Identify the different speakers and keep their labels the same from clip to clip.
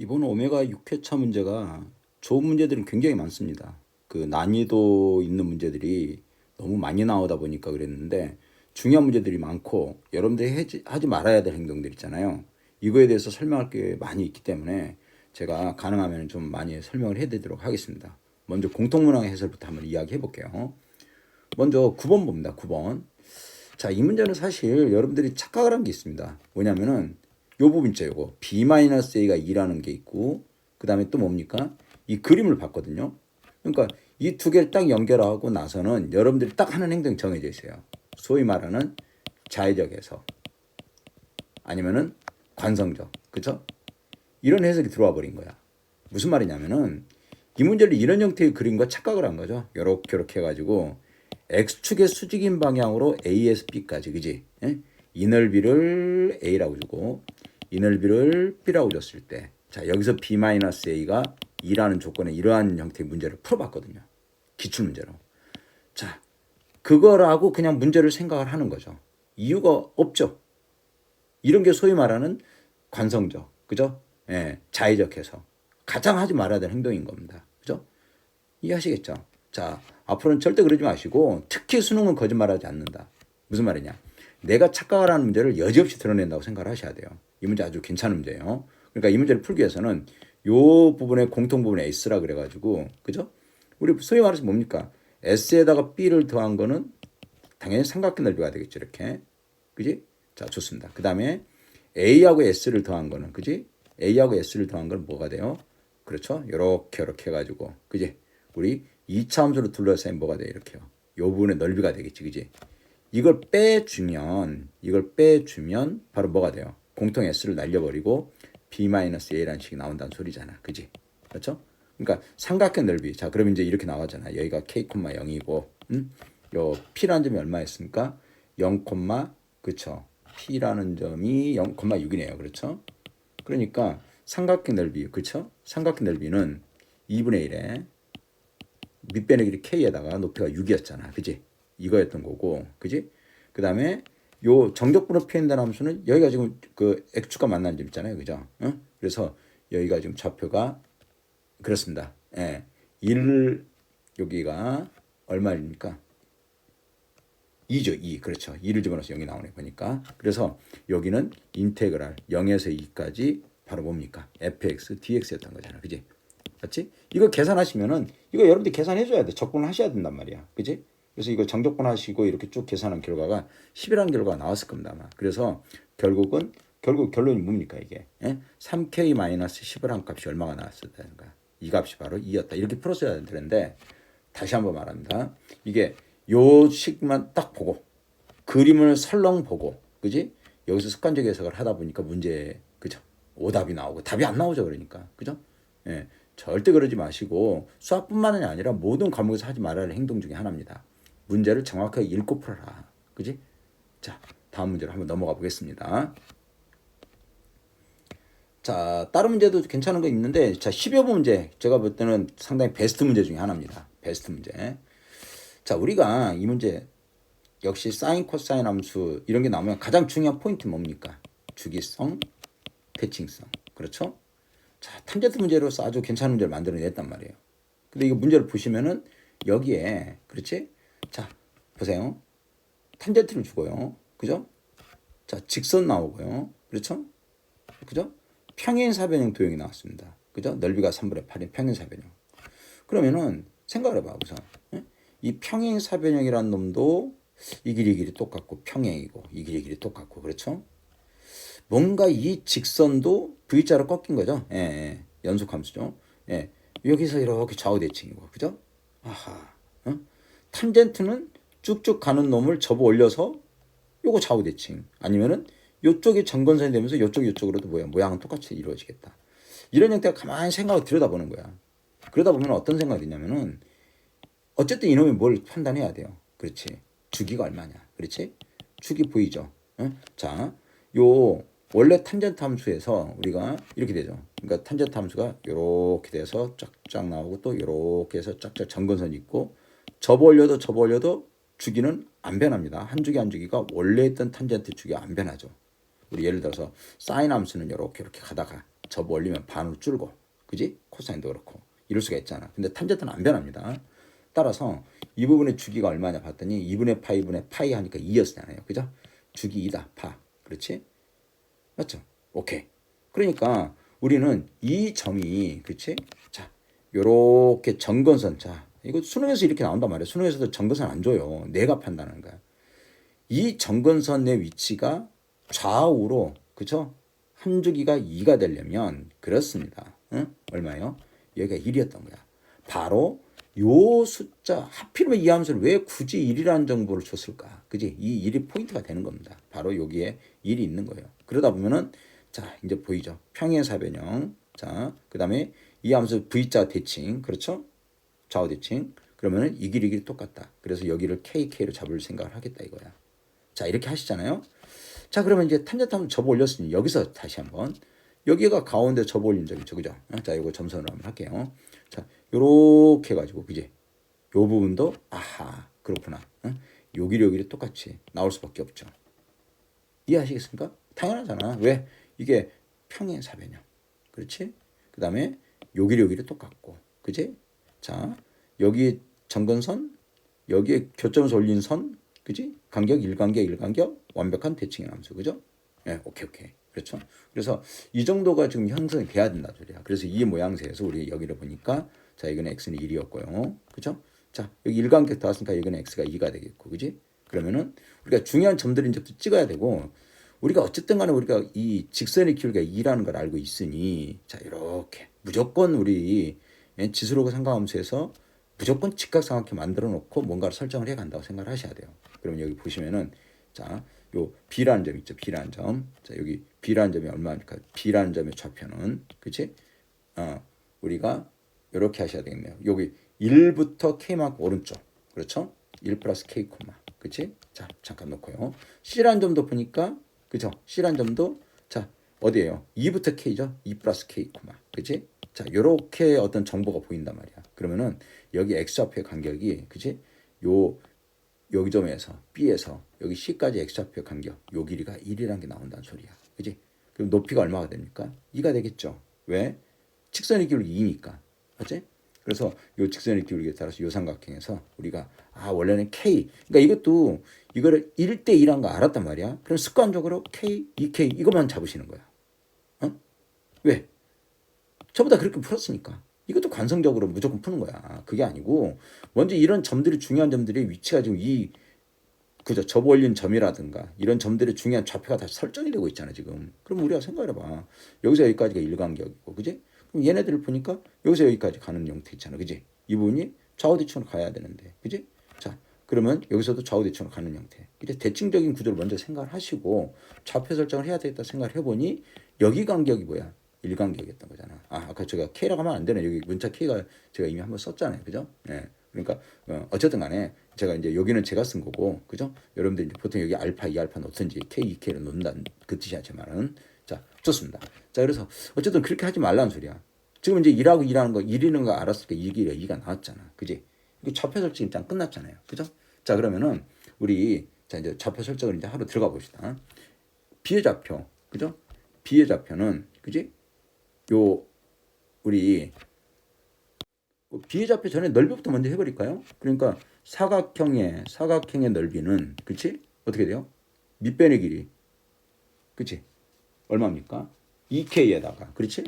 Speaker 1: 이번 오메가 6회차 문제가 좋은 문제들은 굉장히 많습니다. 그 난이도 있는 문제들이 너무 많이 나오다 보니까 그랬는데 중요한 문제들이 많고 여러분들이 하지 말아야 될 행동들 있잖아요. 이거에 대해서 설명할 게 많이 있기 때문에 제가 가능하면 좀 많이 설명을 해드리도록 하겠습니다. 먼저 공통문항 해설부터 한번 이야기해 볼게요. 먼저 9번 봅니다. 9번. 자, 이 문제는 사실 여러분들이 착각을 한 게 있습니다. 뭐냐면은 요 부분 있죠. 요거 B-A가 2라는 게 있고 그 다음에 또 뭡니까? 이 그림을 봤거든요. 그러니까 이 두 개를 딱 연결하고 나서는 여러분들이 딱 하는 행동이 정해져 있어요. 소위 말하는 자의적 해석 아니면은 관성적, 그쵸? 이런 해석이 들어와 버린 거야. 무슨 말이냐면은 이 문제를 이런 형태의 그림과 착각을 한 거죠. 요렇게 해가지고 X축의 수직인 방향으로 A에서 B까지, 그지? 예? 이 넓이를 A라고 주고 이 넓이를 B라고 줬을 때, 자, 여기서 B-A가 2라는 조건에 이러한 형태의 문제를 풀어봤거든요. 기출문제로. 자, 그거라고 그냥 문제를 생각을 하는 거죠. 이유가 없죠. 이런 게 소위 말하는 관성적, 그죠? 예, 자의적 해석. 가장 하지 말아야 될 행동인 겁니다. 그죠? 이해하시겠죠? 자, 앞으로는 절대 그러지 마시고 특히 수능은 거짓말하지 않는다. 무슨 말이냐? 내가 착각을 하는 문제를 여지없이 드러낸다고 생각을 하셔야 돼요. 이 문제 아주 괜찮은 문제예요. 그러니까 이 문제를 풀기 위해서는 요 부분의 공통 부분에 S라 그래가지고, 그죠? 우리 소위 말해서 뭡니까? S에다가 B를 더한 거는 당연히 삼각형 넓이가 되겠죠. 이렇게. 그지? 자, 좋습니다. 그 다음에 A하고 S를 더한 거는, 그지? A하고 S를 더한 건 뭐가 돼요? 그렇죠? 요렇게 해가지고, 그지? 우리 2차 함수로 둘러싸인 뭐가 돼? 이렇게요. 요 부분의 넓이가 되겠지, 그지? 이걸 빼주면 바로 뭐가 돼요? 공통 S를 날려버리고 B-A라는 식이 나온다는 소리잖아, 그지? 그렇죠? 그러니까 삼각형 넓이. 자, 그러면 이제 이렇게 나왔잖아. 여기가 K,0이고, 요 P라는 점이 얼마였습니까? 0, 그쵸? P라는 점이 0,6이네요. 그렇죠? 그러니까 삼각형 넓이, 그쵸? 삼각형 넓이는 2분의 1에 밑변의 길이 K에다가 높이가 6이었잖아. 그지? 이거였던 거고. 그지? 그 다음에 요 정적분호 표현된 함수는 여기가 지금 그 X축과 만나는 점 있잖아요. 그죠? 그래서 여기가 지금 좌표가 그렇습니다. 예. 1 여기가 얼마입니까? 2죠. 2. 그렇죠. 2를 집어넣어서 0이 나오네 보니까. 그래서 여기는 인테그랄 0에서 2까지 바로 뭡니까? fx dx였던 거잖아. 그지? 맞지? 이거 계산하시면은 이거 여러분들 계산해 줘야 돼. 적분을 하셔야 된단 말이야. 그지? 그래서 이거 정적분 하시고 이렇게 쭉 계산한 결과가 10이라는 결과가 나왔을 겁니다. 아마. 그래서 결국 결론이 뭡니까 이게? 예? 3k-10을 한 값이 얼마가 나왔었다는가? 이 값이 바로 2였다. 이렇게 풀었어야 되는데 다시 한번 말합니다. 이게 요 식만 딱 보고 그림을 설렁 보고, 그지? 여기서 습관적 해석을 하다 보니까 문제, 그죠? 오답이 나오고 답이 안 나오죠. 그러니까, 그죠? 예, 절대 그러지 마시고 수학뿐만이 아니라 모든 과목에서 하지 말아야 할 행동 중에 하나입니다. 문제를 정확하게 읽고 풀어라, 그지? 자, 다음 문제로 한번 넘어가 보겠습니다. 자, 다른 문제도 괜찮은 거 있는데, 자, 10여 번 문제 제가 볼 때는 상당히 베스트 문제 중에 하나입니다. 베스트 문제. 자, 우리가 이 문제 역시 사인, 코사인 함수 이런 게 나오면 가장 중요한 포인트 뭡니까? 주기성, 대칭성. 그렇죠? 자, 탐젠트 문제로서 아주 괜찮은 문제를 만들어냈단 말이에요. 근데 이거 문제를 보시면은 여기에, 그렇지? 자, 보세요. 탐젠트를 주고요. 그죠? 자, 직선 나오고요. 그렇죠? 그죠? 평행사변형 도형이 나왔습니다. 그죠? 넓이가 3분의 8인 평행사변형. 그러면은 생각을 해봐, 우선. 예? 이 평행사변형이라는 놈도 이 길이 똑같고 평행이고 이 길이 똑같고, 그렇죠? 뭔가 이 직선도 V자로 꺾인 거죠. 예, 예. 연속함수죠. 예. 여기서 이렇게 좌우대칭이고, 그죠? 아하. 어? 탄젠트는 쭉쭉 가는 놈을 접어 올려서 요거 좌우대칭. 아니면은 요쪽이 전건선이 되면서 요쪽으로도 모양은 똑같이 이루어지겠다. 이런 형태가 가만히 생각을 들여다보는 거야. 그러다 보면 어떤 생각이 드냐면은 어쨌든 이놈이 뭘 판단해야 돼요. 그렇지. 주기가 얼마냐. 그렇지? 주기 보이죠? 응? 자, 요 원래 탄젠트 함수에서 우리가 이렇게 되죠. 그러니까 탄젠트 함수가 이렇게 돼서 쫙쫙 나오고 또 이렇게 해서 쫙쫙 전건선이 있고 접어 올려도 주기는 안 변합니다. 한 주기 한 주기가 원래 있던 탄젠트 주기가 안 변하죠. 우리 예를 들어서 사인 함수는 이렇게 가다가 접 올리면 반으로 줄고, 그지? 코사인도 그렇고 이럴 수가 있잖아. 근데 탄젠트는 안 변합니다. 따라서 이 부분의 주기가 얼마냐 봤더니 2분의 파이 하니까 2였잖아요. 그죠? 주기 2다. 파. 그렇지? 맞죠? 오케이. 그러니까 우리는 이 점이, 그치? 자, 요렇게 정근선. 자, 이거 수능에서 이렇게 나온단 말이야. 수능에서도 정근선 안 줘요. 내가 판단하는 거야. 이 정근선의 위치가 좌우로, 그쵸? 한 주기가 2가 되려면 그렇습니다. 응? 얼마요? 여기가 1이었던 거야. 바로 요 숫자, 하필이면 이 함수를 왜 굳이 1이라는 정보를 줬을까? 그지? 이 1이 포인트가 되는 겁니다. 바로 여기에 1이 있는 거예요. 그러다 보면은, 자, 이제 보이죠? 평행사변형. 자, 그 다음에 이 함수 V자 대칭. 그렇죠? 좌우 대칭. 그러면은 이 길이 똑같다. 그래서 여기를 KK로 잡을 생각을 하겠다 이거야. 자, 이렇게 하시잖아요. 자, 그러면 이제 탄젠트 한번 접어 올렸으니 여기서 다시 한번, 여기가 가운데 접어 올린 점이죠. 그죠? 자, 이거 점선으로 한번 할게요. 자, 요렇게 해가지고, 그지? 요 부분도, 아하, 그렇구나. 요 길이 똑같이 나올 수밖에 없죠. 이해하시겠습니까? 당연하잖아. 왜? 이게 평행사변형. 그렇지? 그 다음에 요 길이 똑같고, 그지? 자, 여기 정근선, 여기에 교점에서 올린 선, 그지? 간격, 일간격, 완벽한 대칭의 함수, 그죠? 예, 오케이. 그렇죠? 그래서 이 정도가 지금 형성이 돼야 된다 소리야. 그래서 이 모양새에서 우리 여기를 보니까, 자, 이거는 x는 1이었고요. 그죠? 자, 여기 일간격 나왔으니까 이거는 x가 2가 되겠고, 그지? 그러면은 우리가 중요한 점들을 이제 또 찍어야 되고, 우리가 어쨌든 간에 우리가 이 직선의 기울기가 2라는 걸 알고 있으니, 자, 이렇게 무조건 우리 지수로그 삼각함수에서 무조건 직각삼각형 만들어 놓고 뭔가를 설정을 해 간다고 생각을 하셔야 돼요. 그러면 여기 보시면은, 자, 요 B라는 점 있죠. B라는 점. 자, 여기 B라는 점이 얼마입니까? B라는 점의 좌표는, 그치? 우리가 이렇게 하셔야 되겠네요. 여기 1부터 K만큼 오른쪽. 그렇죠? 1 플러스 K, 그치? 자, 잠깐 놓고요. C라는 점도 보니까, 그죠? C라는 점도, 자, 어디에요? 2부터 K죠? 2 플러스 K, 그치? 자, 요렇게 어떤 정보가 보인단 말이야. 그러면은 여기 X좌표의 간격이, 그치? 여기 점에서 B에서 여기 C까지 X좌표 간격, 요 길이가 1이라는 게 나온다는 소리야. 그지? 그럼 높이가 얼마가 됩니까? 2가 되겠죠. 왜? 직선의 기울기 2니까. 맞지? 그래서 요 직선의 기울기에 따라서 요 삼각형에서 우리가, 원래는 K. 그러니까 이것도 이거를 1대 2란 거 알았단 말이야. 그럼 습관적으로 K, 2K 이것만 잡으시는 거야. 왜? 저보다 그렇게 풀었으니까. 이것도 관성적으로 무조건 푸는 거야. 그게 아니고 먼저 이런 점들이, 중요한 점들이 위치가 지금 그죠? 접어 올린 점이라든가 이런 점들의 중요한 좌표가 다 설정이 되고 있잖아 지금. 그럼 우리가 생각해봐. 여기서 여기까지가 일간격이고, 그지? 그럼 얘네들을 보니까 여기서 여기까지 가는 형태 있잖아, 그지? 이 부분이 좌우대칭으로 가야 되는데, 그지? 자, 그러면 여기서도 좌우대칭으로 가는 형태. 이제 대칭적인 구조를 먼저 생각을 하시고 좌표 설정을 해야 되겠다 생각을 해보니 여기 간격이 뭐야? 일간격이었던 거잖아. 아까 제가 K라고 하면 안 되네. 여기 문자 K가 제가 이미 한번 썼잖아요, 그죠? 예. 그러니까 어쨌든 간에 제가 이제 여기는 제가 쓴 거고, 그죠? 여러분들 이제 보통 여기 알파, 2알파 놓든지 K, 2K를 놓는다는 그 뜻이야, 제 말은. 자, 좋습니다. 자, 그래서 어쨌든 그렇게 하지 말라는 소리야. 지금 이제 1하는 거, 1이는 거 알았으니까 2가 나왔잖아, 그지? 이거 좌표 설정 일단 끝났잖아요, 그죠? 자, 그러면은 우리, 자, 이제 좌표 설정을 이제 하러 들어가 봅시다. B의 좌표, 그죠? B의 좌표는, 그지? 우리 B의 좌표 전에 넓이부터 먼저 해버릴까요? 그러니까 사각형의 넓이는, 그치? 어떻게 돼요? 밑변의 길이, 그치? 얼마입니까? 2K에다가, 그렇지?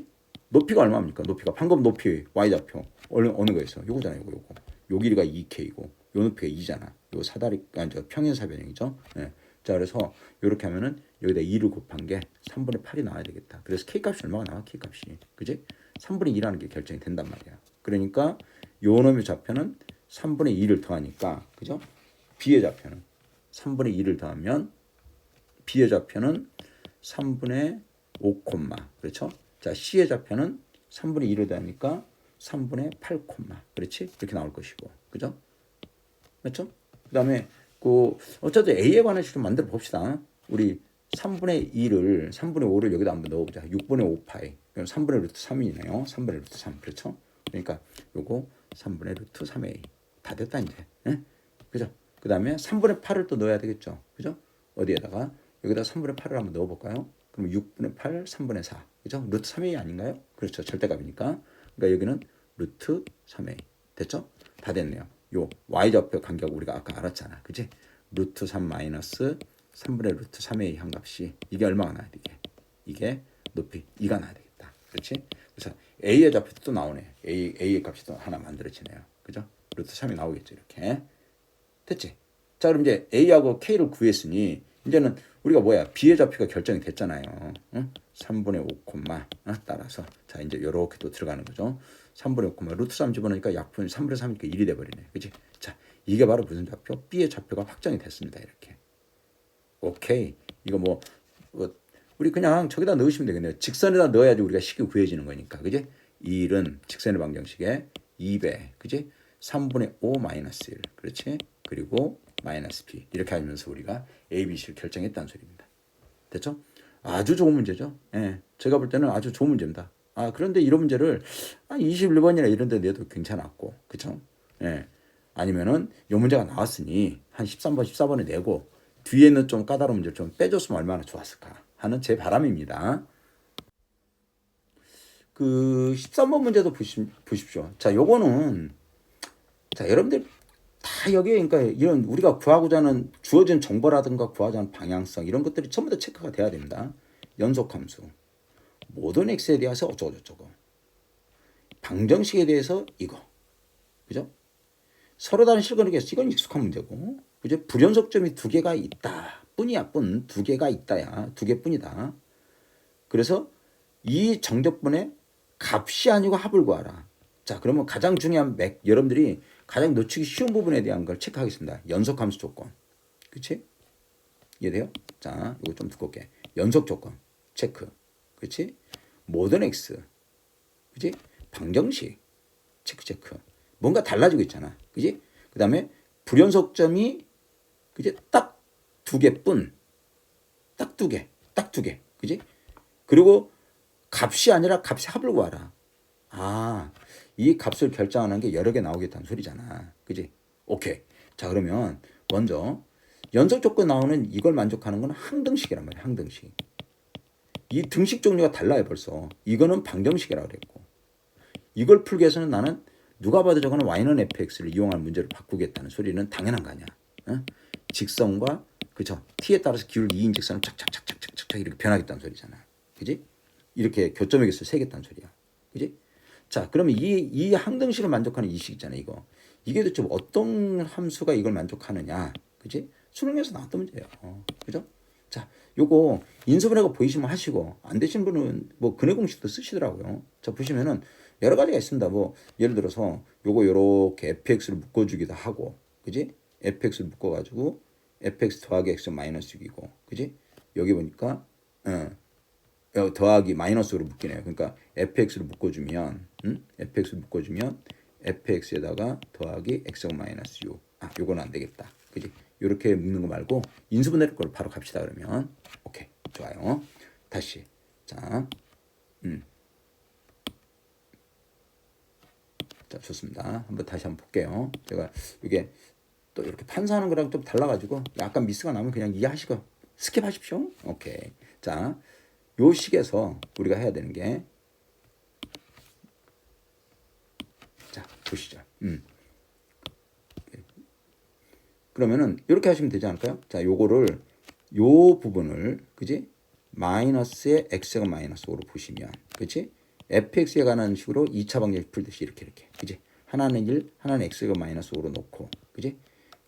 Speaker 1: 높이가 얼마입니까? 높이가 방금 높이 y좌표 어느 거였어? 요거잖아요. 요거. 요 길이가 2K고 요 높이가 2잖아. 요 사다리, 저 평행사변형이죠. 예. 자, 그래서 이렇게 하면은 여기다 2를 곱한 게 3분의 8이 나와야 되겠다. 그래서 K값이 얼마가 나와? K값이, 그지? 3분의 2라는 게 결정이 된단 말이야. 그러니까 요 놈의 좌표는 3분의 2를 더하니까, 그죠? B의 좌표는 3분의 2를 더하면 B의 좌표는 3분의 5, 그렇죠? 자, C의 좌표는 3분의 2를 더하니까 3분의 8, 그렇지? 이렇게 나올 것이고, 그죠? 맞죠? 그 다음에 어쨌든 A에 관해서 좀 만들어 봅시다. 우리 3분의 5를 여기다 한번 넣어보자. 6분의 5파이. 그럼 3분의 루트 3이네요. 3분의 루트 3. 그렇죠? 그러니까 요거 3분의 루트 3A. 다 됐다, 이제. 예? 그죠? 그 다음에 3분의 8을 또 넣어야 되겠죠? 그죠? 어디에다가? 여기다 3분의 8을 한번 넣어볼까요? 그럼 6분의 8, 3분의 4. 그죠? 루트 3a 아닌가요? 그렇죠. 절대값이니까. 그러니까 여기는 루트 3a. 됐죠? 다 됐네요. 요 y좌표 간격 우리가 아까 알았잖아. 그지? 루트 3 마이너스 3분의 루트 3a 한 값이 이게 얼마가 나야 되게? 이게 높이 2가 나야 되겠다. 그렇지? 그래서 a의 좌표도 또 나오네. a의 값이 또 하나 만들어지네요. 그죠? 루트 3이 나오겠죠. 이렇게. 됐지? 자, 그럼 이제 a하고 k를 구했으니 이제는 우리가 뭐야? b의 좌표가 결정이 됐잖아요. 응? 3분의 5 콤마 따라서 자 이제 요렇게 또 들어가는 거죠. 3분의 5 콤마 루트 3 집어넣으니까 약분 3분의 3이니까 1이 돼버리네. 그치? 자 이게 바로 무슨 좌표? b의 좌표가 확정이 됐습니다. 이렇게. 오케이. 이거 뭐 우리 그냥 저기다 넣으시면 되겠네요. 직선에다 넣어야지 우리가 쉽게 구해지는 거니까. 그지? 1은 직선의 방정식에 2배. 그지? 3분의 5 마이너스 1. 그렇지? 그리고 마이너스 b. 이렇게 하면서 우리가 a, b, c를 결정했다는 소리입니다. 됐죠? 아주 좋은 문제죠. 예. 제가 볼 때는 아주 좋은 문제입니다. 아, 그런데 이런 문제를 21번이나 이런 데 내도 괜찮았고. 그쵸? 예. 아니면은 이 문제가 나왔으니 한 13번, 14번에 내고 뒤에는 좀 까다로운 문제를 좀 빼줬으면 얼마나 좋았을까 하는 제 바람입니다. 그 13번 문제도 보십시오. 자, 요거는 자, 여러분들 다 여기에 그러니까 이런 우리가 구하고자 하는 주어진 정보라든가 구하고자 하는 방향성 이런 것들이 전부 다 체크가 돼야 됩니다. 연속함수, 모든 x에 대해서 어쩌고저쩌고, 방정식에 대해서 이거, 그죠? 서로 다른 실근에게서 이건 익숙한 문제고, 그죠? 불연속점이 두 개가 있다 뿐이야 뿐, 두 개가 있다야 두 개뿐이다. 그래서 이 정적분의 값이 아니고 합을 구하라. 자, 그러면 가장 중요한 여러분들이 가장 놓치기 쉬운 부분에 대한 걸 체크하겠습니다. 연속함수 조건. 그치? 이해돼요? 자, 이거 좀 두껍게. 연속 조건. 체크. 그치? 모든 x. 그치? 방정식. 체크. 뭔가 달라지고 있잖아. 그치? 그 다음에 불연속점이 그치? 딱 두 개뿐. 딱 두 개. 딱 두 개. 그치? 그리고 값이 아니라 값의 합을 구하라. 아, 이 값을 결정하는 게 여러 개 나오겠다는 소리잖아. 그지? 오케이. 자, 그러면 먼저 연속 조건 나오는 이걸 만족하는 건 항등식이란 말이야. 항등식. 이 등식 종류가 달라요, 벌써. 이거는 방정식이라고 그랬고. 이걸 풀기 위해서는 나는 누가 봐도 저거는 y는 fx를 이용할 문제를 바꾸겠다는 소리는 당연한 거 아니야. 어? 직선과 그죠? t에 따라서 기울 2인 직선을 착착착착착착 이렇게 변하겠다는 소리잖아. 그지? 이렇게 교점의 깃을 세겠다는 소리야. 그지? 자, 그러면 이 항등식을 만족하는 이 식 있잖아요, 이거. 이게 도대체 어떤 함수가 이걸 만족하느냐. 그지? 수능에서 나왔던 문제예요. 그죠? 자, 요거 인수분해가 보이시면 하시고, 안 되신 분은 뭐 근해 공식도 쓰시더라고요. 자, 보시면은 여러 가지가 있습니다. 뭐, 예를 들어서 요거 요렇게 fx를 묶어주기도 하고, 그지? fx를 묶어가지고, fx 더하기 x 마이너스 6이고, 그지? 여기 보니까, 더하기 마이너스로 묶이네요. 그러니까 fx를 묶어주면 fx를 묶어주면 fx에다가 더하기 x가 마이너스 6. 아, 요거는 안 되겠다. 그지? 요렇게 묶는 거 말고 인수분해를 걸 바로 갑시다. 그러면 오케이, 좋아요. 다시 자, 자, 좋습니다. 한번 다시 한번 볼게요. 제가 이게 또 이렇게 판사하는 거랑 좀 달라가지고 약간 미스가 나면 그냥 이해하시고 스킵하십시오. 오케이. 자, 요 식에서 우리가 해야 되는 게, 자, 보시죠. 그러면은 이렇게 하시면 되지 않을까요? 자, 요거를 요 부분을 그지? 마이너스에 x가 마이너스 5로 보시면, 그치? fx에 관한 식으로 2차 방정식 풀듯이 이렇게 그지? 하나는 1, 하나는 x가 마이너스 5로 놓고, 그지?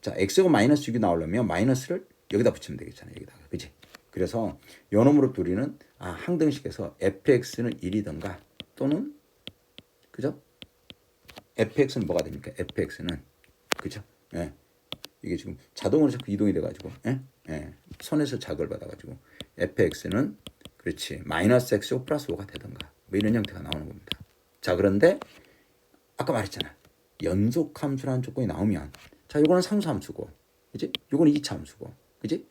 Speaker 1: 자, x가 마이너스 6이 나오려면 마이너스를 여기다 붙이면 되겠잖아요. 여기다가, 그지? 그래서 요 놈으로 우리는 항등식에서 fx는 1이든가 또는 그죠? fx는 뭐가 됩니까? fx는 그죠? 예. 이게 지금 자동으로 자꾸 이동이 돼가지고 선에서 자극을 받아가지고 fx는 그렇지 마이너스 x 5 플러스 5가 되든가 뭐 이런 형태가 나오는 겁니다. 자, 그런데 아까 말했잖아. 연속함수라는 조건이 나오면 자, 이거는 상수함수고 그지? 이거는 2차 함수고 그지?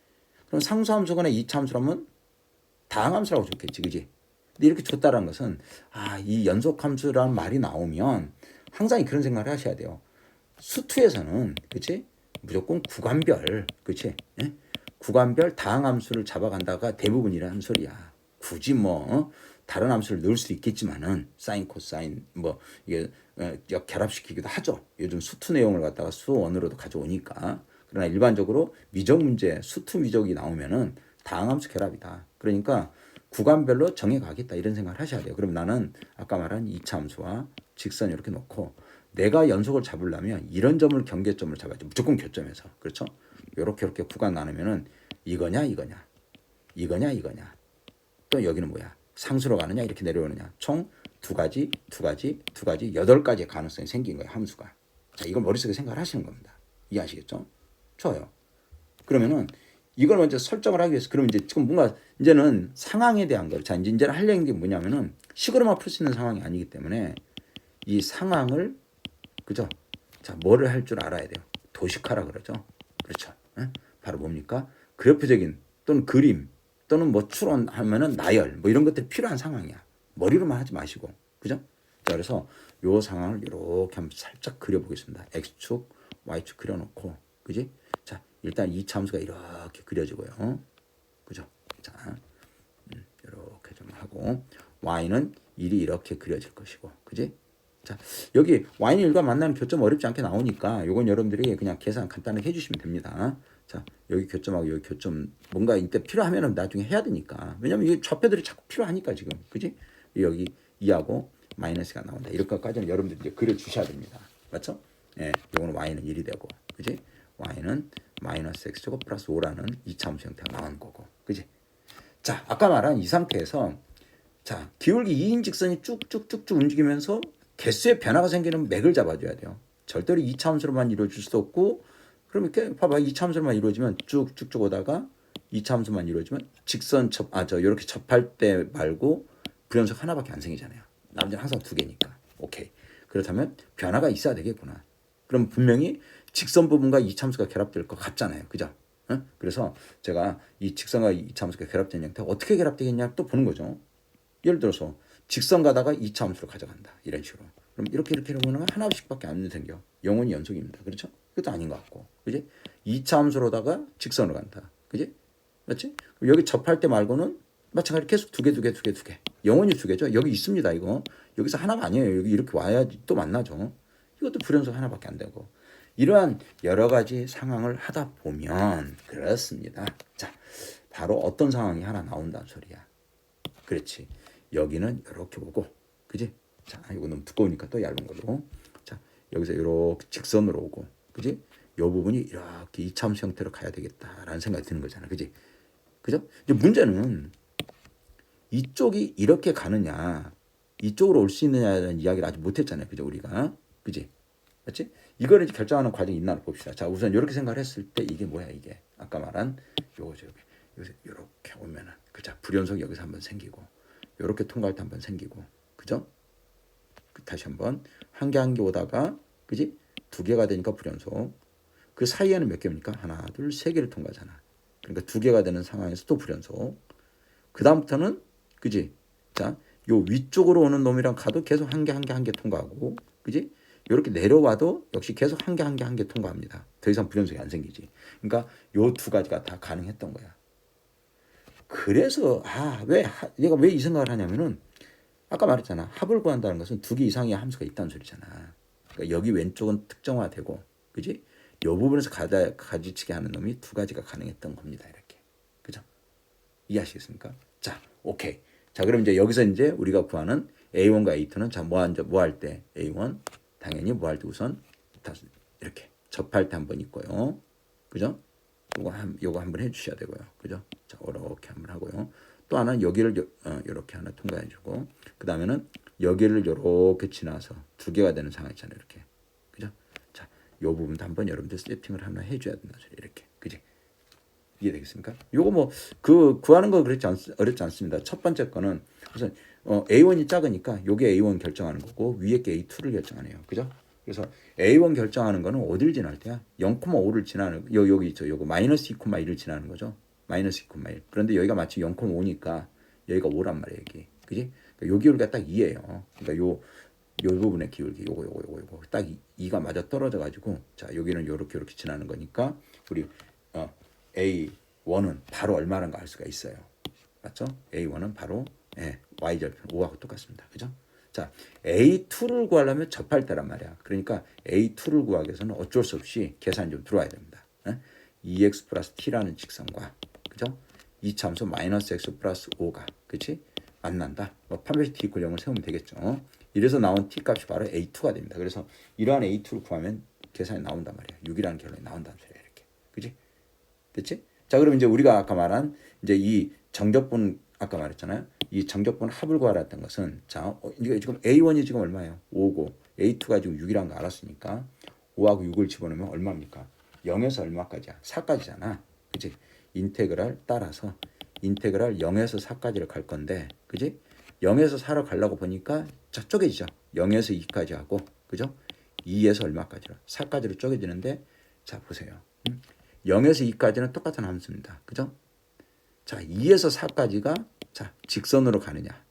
Speaker 1: 그럼 상수함수거나 2차 함수라면 다항함수라고 줬겠지, 그지? 근데 이렇게 줬다라는 것은 이 연속함수라는 말이 나오면 항상 그런 생각을 하셔야 돼요. 수투에서는 그치? 무조건 구간별, 그치? 예? 구간별 다항함수를 잡아간다가 대부분이라는 소리야. 굳이 뭐 다른 함수를 넣을 수도 있겠지만은 사인 코사인 뭐 이게 결합시키기도 하죠. 요즘 수투 내용을 갖다가 수원으로도 가져오니까. 그러나 일반적으로 미적 문제 수투 미적이 나오면은 다항함수 결합이다. 그러니까 구간별로 정해가겠다 이런 생각을 하셔야 돼요. 그럼 나는 아까 말한 이차 함수와 직선 이렇게 놓고 내가 연속을 잡으려면 이런 점을 경계점을 잡아야지. 무조건 교점에서. 그렇죠? 이렇게 구간 나누면은 이거냐 이거냐 또 여기는 뭐야? 상수로 가느냐 이렇게 내려오느냐. 총 두 가지 8가지의 가능성이 생긴 거예요. 함수가. 자, 이걸 머릿속에 생각을 하시는 겁니다. 이해하시겠죠? 좋아요. 그러면은 이걸 먼저 설정을 하기 위해서 그럼 이제 지금 뭔가 이제는 상황에 대한 거. 자, 이제는 하려는 게 뭐냐면은 식으로만 풀 수 있는 상황이 아니기 때문에 이 상황을 그죠? 자, 뭐를 할 줄 알아야 돼요. 도식화라 그러죠. 그렇죠? 응? 바로 뭡니까? 그래프적인 또는 그림 또는 뭐 추론하면은 나열 뭐 이런 것들이 필요한 상황이야. 머리로만 하지 마시고, 그죠? 자, 그래서 요 상황을 이렇게 한번 살짝 그려보겠습니다. x축, y축 그려놓고, 그지? 자, 일단 이 함수가 이렇게 그려지고요, 그죠? 자, 이렇게 좀 하고 y는 1이 이렇게 그려질 것이고, 그지? 자, 여기 y는 1과 만나는 교점 어렵지 않게 나오니까 요건 여러분들이 그냥 계산 간단하게 해주시면 됩니다. 자, 여기 교점하고 여기 교점 뭔가 이때 필요하면은 나중에 해야 되니까. 왜냐면 이게 좌표들이 자꾸 필요하니까 지금, 그지? 여기 2하고 마이너스가 나온다. 이렇게까지는 여러분들이 이제 그려주셔야 됩니다. 맞죠? 예, 요거는 y는 1이 되고, 그지? y는 마이너스 x제곱 플러스 5라는 이차함수 형태가 나온 거고, 그지? 자, 아까 말한 이 상태에서 자, 기울기 2인 직선이 쭉쭉쭉쭉 움직이면서 개수의 변화가 생기는 맥을 잡아줘야 돼요. 절대로 2차함수로만 이루어질 수도 없고, 그럼 이렇게 봐봐, 2차함수로만 이루어지면 쭉쭉쭉 오다가 2차함수만 이루어지면 직선 이렇게 접할 때 말고 불연속 하나밖에 안 생기잖아요. 나머지는 항상 두 개니까. 오케이. 그렇다면 변화가 있어야 되겠구나. 그럼 분명히 직선 부분과 이차함수가 결합될 것 같잖아요. 그죠? 응? 그래서 제가 이 직선과 이차함수가 결합된 형태가 어떻게 결합되겠냐 또 보는 거죠. 예를 들어서 직선 가다가 이차함수로 가져간다. 이런 식으로. 그럼 이렇게 보면 하나씩밖에 안 생겨. 영원히 연속입니다. 그렇죠? 그것도 아닌 것 같고. 그지? 이차함수로다가 직선으로 간다. 그지? 맞지? 여기 접할 때 말고는 마찬가지로 계속 두 개. 영원히 두 개죠. 여기 있습니다. 이거. 여기서 하나가 아니에요. 여기 이렇게 와야지 또 만나죠. 이것도 불연속 하나밖에 안 되고. 이러한 여러 가지 상황을 하다 보면 그렇습니다. 자, 바로 어떤 상황이 하나 나온다는 소리야. 그렇지. 여기는 이렇게 보고, 그지? 자, 이거 너무 두꺼우니까 또 얇은 걸로. 자, 여기서 이렇게 직선으로 오고, 그지? 이 부분이 이렇게 이차함수 형태로 가야 되겠다라는 생각이 드는 거잖아, 그지? 그죠? 이제 문제는 이쪽이 이렇게 가느냐, 이쪽으로 올 수 있느냐라는 이야기를 아직 못했잖아요, 그죠? 우리가, 그지? 맞지? 이거를 결정하는 과정이 있나 봅시다. 자, 우선 이렇게 생각을 했을 때 이게 뭐야, 이게? 아까 말한 요거죠. 여기서 이렇게 오면은, 그자 불연속이 여기서 한번 생기고, 이렇게 통과할 때 한번 생기고, 그죠? 다시 한번 한 개 오다가, 그지? 두 개가 되니까 불연속. 그 사이에는 몇 개입니까? 하나, 둘, 세 개를 통과하잖아. 그러니까 두 개가 되는 상황에서 또 불연속. 그 다음부터는, 그지? 자, 요 위쪽으로 오는 놈이랑 가도 계속 한 개 통과하고, 그지? 이렇게 내려와도 역시 계속 한 개 통과합니다. 더 이상 불연속이 안 생기지. 그러니까 요 두 가지가 다 가능했던 거야. 그래서 얘가 왜 이 생각을 하냐면은 아까 말했잖아. 합을 구한다는 것은 두 개 이상의 함수가 있다는 소리잖아. 그러니까 여기 왼쪽은 특정화되고, 그지? 요 부분에서 가지치게 하는 놈이 두 가지가 가능했던 겁니다. 이렇게, 그죠? 이해하시겠습니까? 자, 오케이. 자, 그럼 이제 여기서 이제 우리가 구하는 A1과 A2는 자, 뭐 할 때 A1 당연히 뭐 할 때 우선 이렇게 접할 때 한번 있고요, 그죠? 요거 한번 해주셔야 되고요, 그죠? 자, 이렇게 한번 하고요. 또 하나는 여기를 이렇게 하나 통과해주고, 그 다음에는 여기를 이렇게 지나서 두 개가 되는 상황 있잖아요, 이렇게, 그죠? 자, 요 부분도 한번 여러분들 세팅을 하나 해줘야 된다 소리, 이렇게, 그지? 이해되겠습니까? 요거 뭐 구하는 거 어렵지 않습니다. 첫 번째 거는 우선 A1이 작으니까 요게 A1 결정하는 거고 위에 게 A2를 결정하네요. 그죠? 그래서 A1 결정하는 거는 어디를 지날 때야? 0,5를 지나는 여기 있죠. 요거 마이너스 2,1을 지나는 거죠. 마이너스 2,1. 그런데 여기가 마치 0,5니까 여기가 5란 말이에요, 여기. 그지? 그러니까 요 기울기가 딱 2예요. 그러니까 요 부분의 기울기 요거 딱 2가 맞아 떨어져 가지고 자, 여기는 요렇게 지나는 거니까 우리 A1은 바로 얼마란가 알 수가 있어요. 맞죠? A1은 바로 예, y절편 5하고 똑같습니다. 그죠? 자, A2를 구하려면 접할 때란 말이야. 그러니까 A2를 구하기 위해서는 어쩔 수 없이 계산이 좀 들어와야 됩니다. 예? 2x 플러스 t라는 직선과 그죠? 이 참수 마이너스 x 플러스 5가 그치? 만난다. 뭐 판별식 t 이퀄 0을 세우면 되겠죠. 이래서 나온 t 값이 바로 A2가 됩니다. 그래서 이러한 A2를 구하면 계산이 나온단 말이야. 6이라는 결론이 나온다는 소리야. 이렇게. 그치? 됐지? 자, 그럼 이제 우리가 아까 말한 이제 이 정적분 아까 말했잖아요. 이 정적분 합을 구하라 했던 것은 자, 이게 지금 A1이 지금 얼마예요? 5고 A2가 지금 6이라는 거 알았으니까 5하고 6을 집어넣으면 얼마입니까? 0에서 얼마까지야? 4까지잖아. 그치? 인테그랄 따라서 인테그랄 0에서 4까지를 갈 건데 그치? 0에서 4로 가려고 보니까 자, 쪼개지죠. 0에서 2까지 하고 그죠? 2에서 얼마까지로? 4까지로 쪼개지는데 자, 보세요. 0에서 2까지는 똑같은 함수입니다. 그죠? 자, 2에서 4까지가 자, 직선으로 가느냐,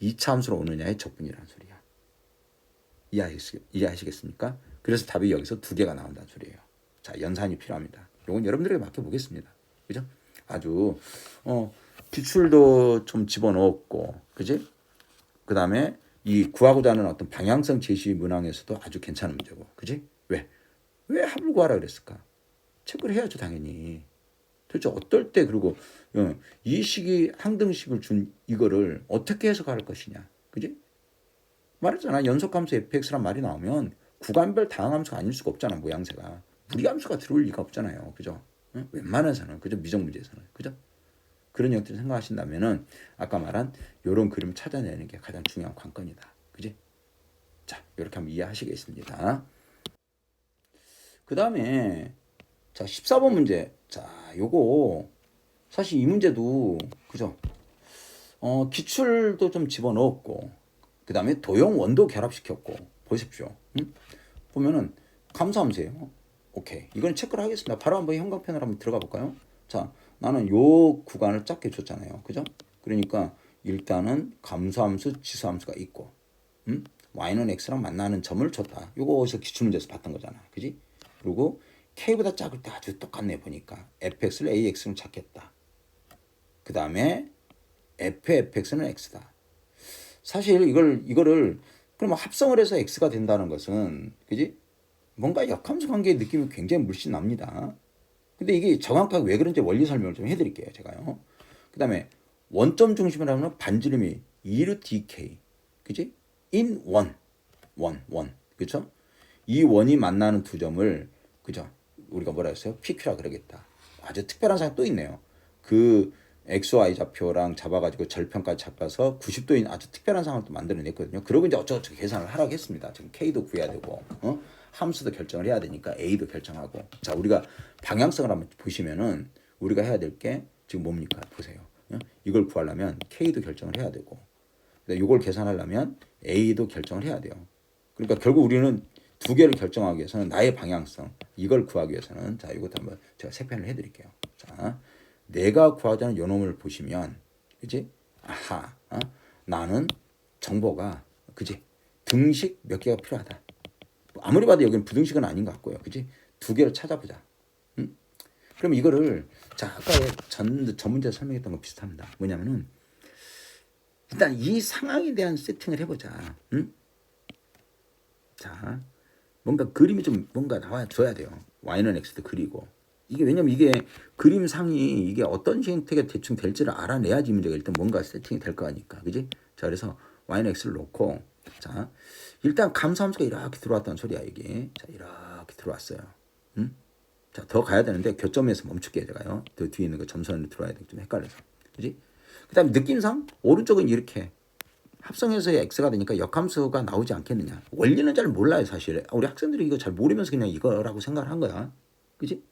Speaker 1: 2차 함수로 오느냐의 적분이라는 소리야. 이해하시겠습니까? 그래서 답이 여기서 두 개가 나온다는 소리예요. 자, 연산이 필요합니다. 이건 여러분들에게 맡겨보겠습니다. 그죠? 아주 기출도 좀 집어넣었고, 그지? 그 다음에 이 구하고자 하는 어떤 방향성 제시 문항에서도 아주 괜찮은 문제고, 그지? 왜 합을 구하라 그랬을까? 체크를 해야죠, 당연히. 도대체 어떨 때 그리고 이 식이 항등식을 준 이거를 어떻게 해석할 것이냐, 그지? 말했잖아. 연속함수 fx란 말이 나오면 구간별 다항함수가 아닐 수가 없잖아. 모양새가 무리함수가 들어올 리가 없잖아요, 그죠? 웬만해서는 그죠? 미적 문제에서는 그죠? 그런 형태를 생각하신다면은 아까 말한 이런 그림을 찾아내는 게 가장 중요한 관건이다, 그지? 자, 이렇게 한번 이해하시겠습니다. 그 다음에 자 14번 문제. 자, 요거 사실 이 문제도 그죠? 기출도 좀 집어넣었고 그 다음에 도형 원도 결합시켰고 보십시오. 보면은 감소함수예요. 오케이, 이건 체크를 하겠습니다. 바로 한번 형광펜으로 한번 들어가 볼까요? 자, 나는 요 구간을 작게 줬잖아요. 그죠? 그러니까 일단은 감소함수, 지수함수가 있고 y는 x랑 만나는 점을 줬다. 요거 어디서 기출문제에서 봤던 거잖아. 그지? 그리고 k보다 작을 때 아주 똑같네 보니까 fx를 ax로 찾겠다. 그 다음에 fx는 x다. 사실 이거를 그럼 합성을 해서 x가 된다는 것은 그지? 뭔가 역함수 관계의 느낌이 굉장히 물씬 납니다. 근데 이게 정확하게 왜 그런지 원리 설명을 좀 해드릴게요, 제가요. 그 다음에 원점 중심이라 하면 반지름이 2루트 2k, 그지? in 원, 그죠? 이 원이 만나는 두 점을 그죠? 우리가 뭐라 했어요? PQ라 그러겠다. 아주 특별한 상황이 또 있네요. 그 XY 좌표랑 잡아가지고 절편까지 잡아서 90도인 아주 특별한 상황을 또 만들어냈거든요. 그러고 이제 어쩌고저쩌고 계산을 하라고 했습니다. 지금 K도 구해야 되고, 함수도 결정을 해야 되니까 A도 결정하고. 자, 우리가 방향성을 한번 보시면은 우리가 해야 될 게 지금 뭡니까? 보세요. 이걸 구하려면 K도 결정을 해야 되고, 이걸 계산하려면 A도 결정을 해야 돼요. 그러니까 결국 우리는 두 개를 결정하기 위해서는 나의 방향성, 이걸 구하기 위해서는 자, 이것도 한번 제가 색변을 해드릴게요. 자, 내가 구하자는 요 놈을 보시면, 그지? 아하, 나는 정보가, 그지? 등식 몇 개가 필요하다. 아무리 봐도 여기는 부등식은 아닌 것 같고요, 그지? 두 개를 찾아보자. 그럼 이거를 자, 아까 전 문제 설명했던 거 비슷합니다. 뭐냐면은 일단 이 상황에 대한 세팅을 해보자. 자, 뭔가 그림이 좀 뭔가 나와줘야 돼요. y는 x도 그리고 이게 왜냐면 이게 그림상이 이게 어떤 형태가 대충 될지를 알아내야지 문제가 일단 뭔가 세팅이 될 거 아니까, 그지? 자, 그래서 y는 x를 놓고 자, 일단 감소함수가 이렇게 들어왔다는 소리야 이게. 자, 이렇게 들어왔어요. 자, 더 가야 되는데 교점에서 멈출게요, 제가요. 더 뒤에 있는 거 점선으로 들어와야 돼. 좀 헷갈려서, 그지? 그다음에 느낌상 오른쪽은 이렇게 합성해서 x가 되니까 역함수가 나오지 않겠느냐. 원리는 잘 몰라요, 사실. 우리 학생들이 이거 잘 모르면서 그냥 이거라고 생각을 한 거야. 그지?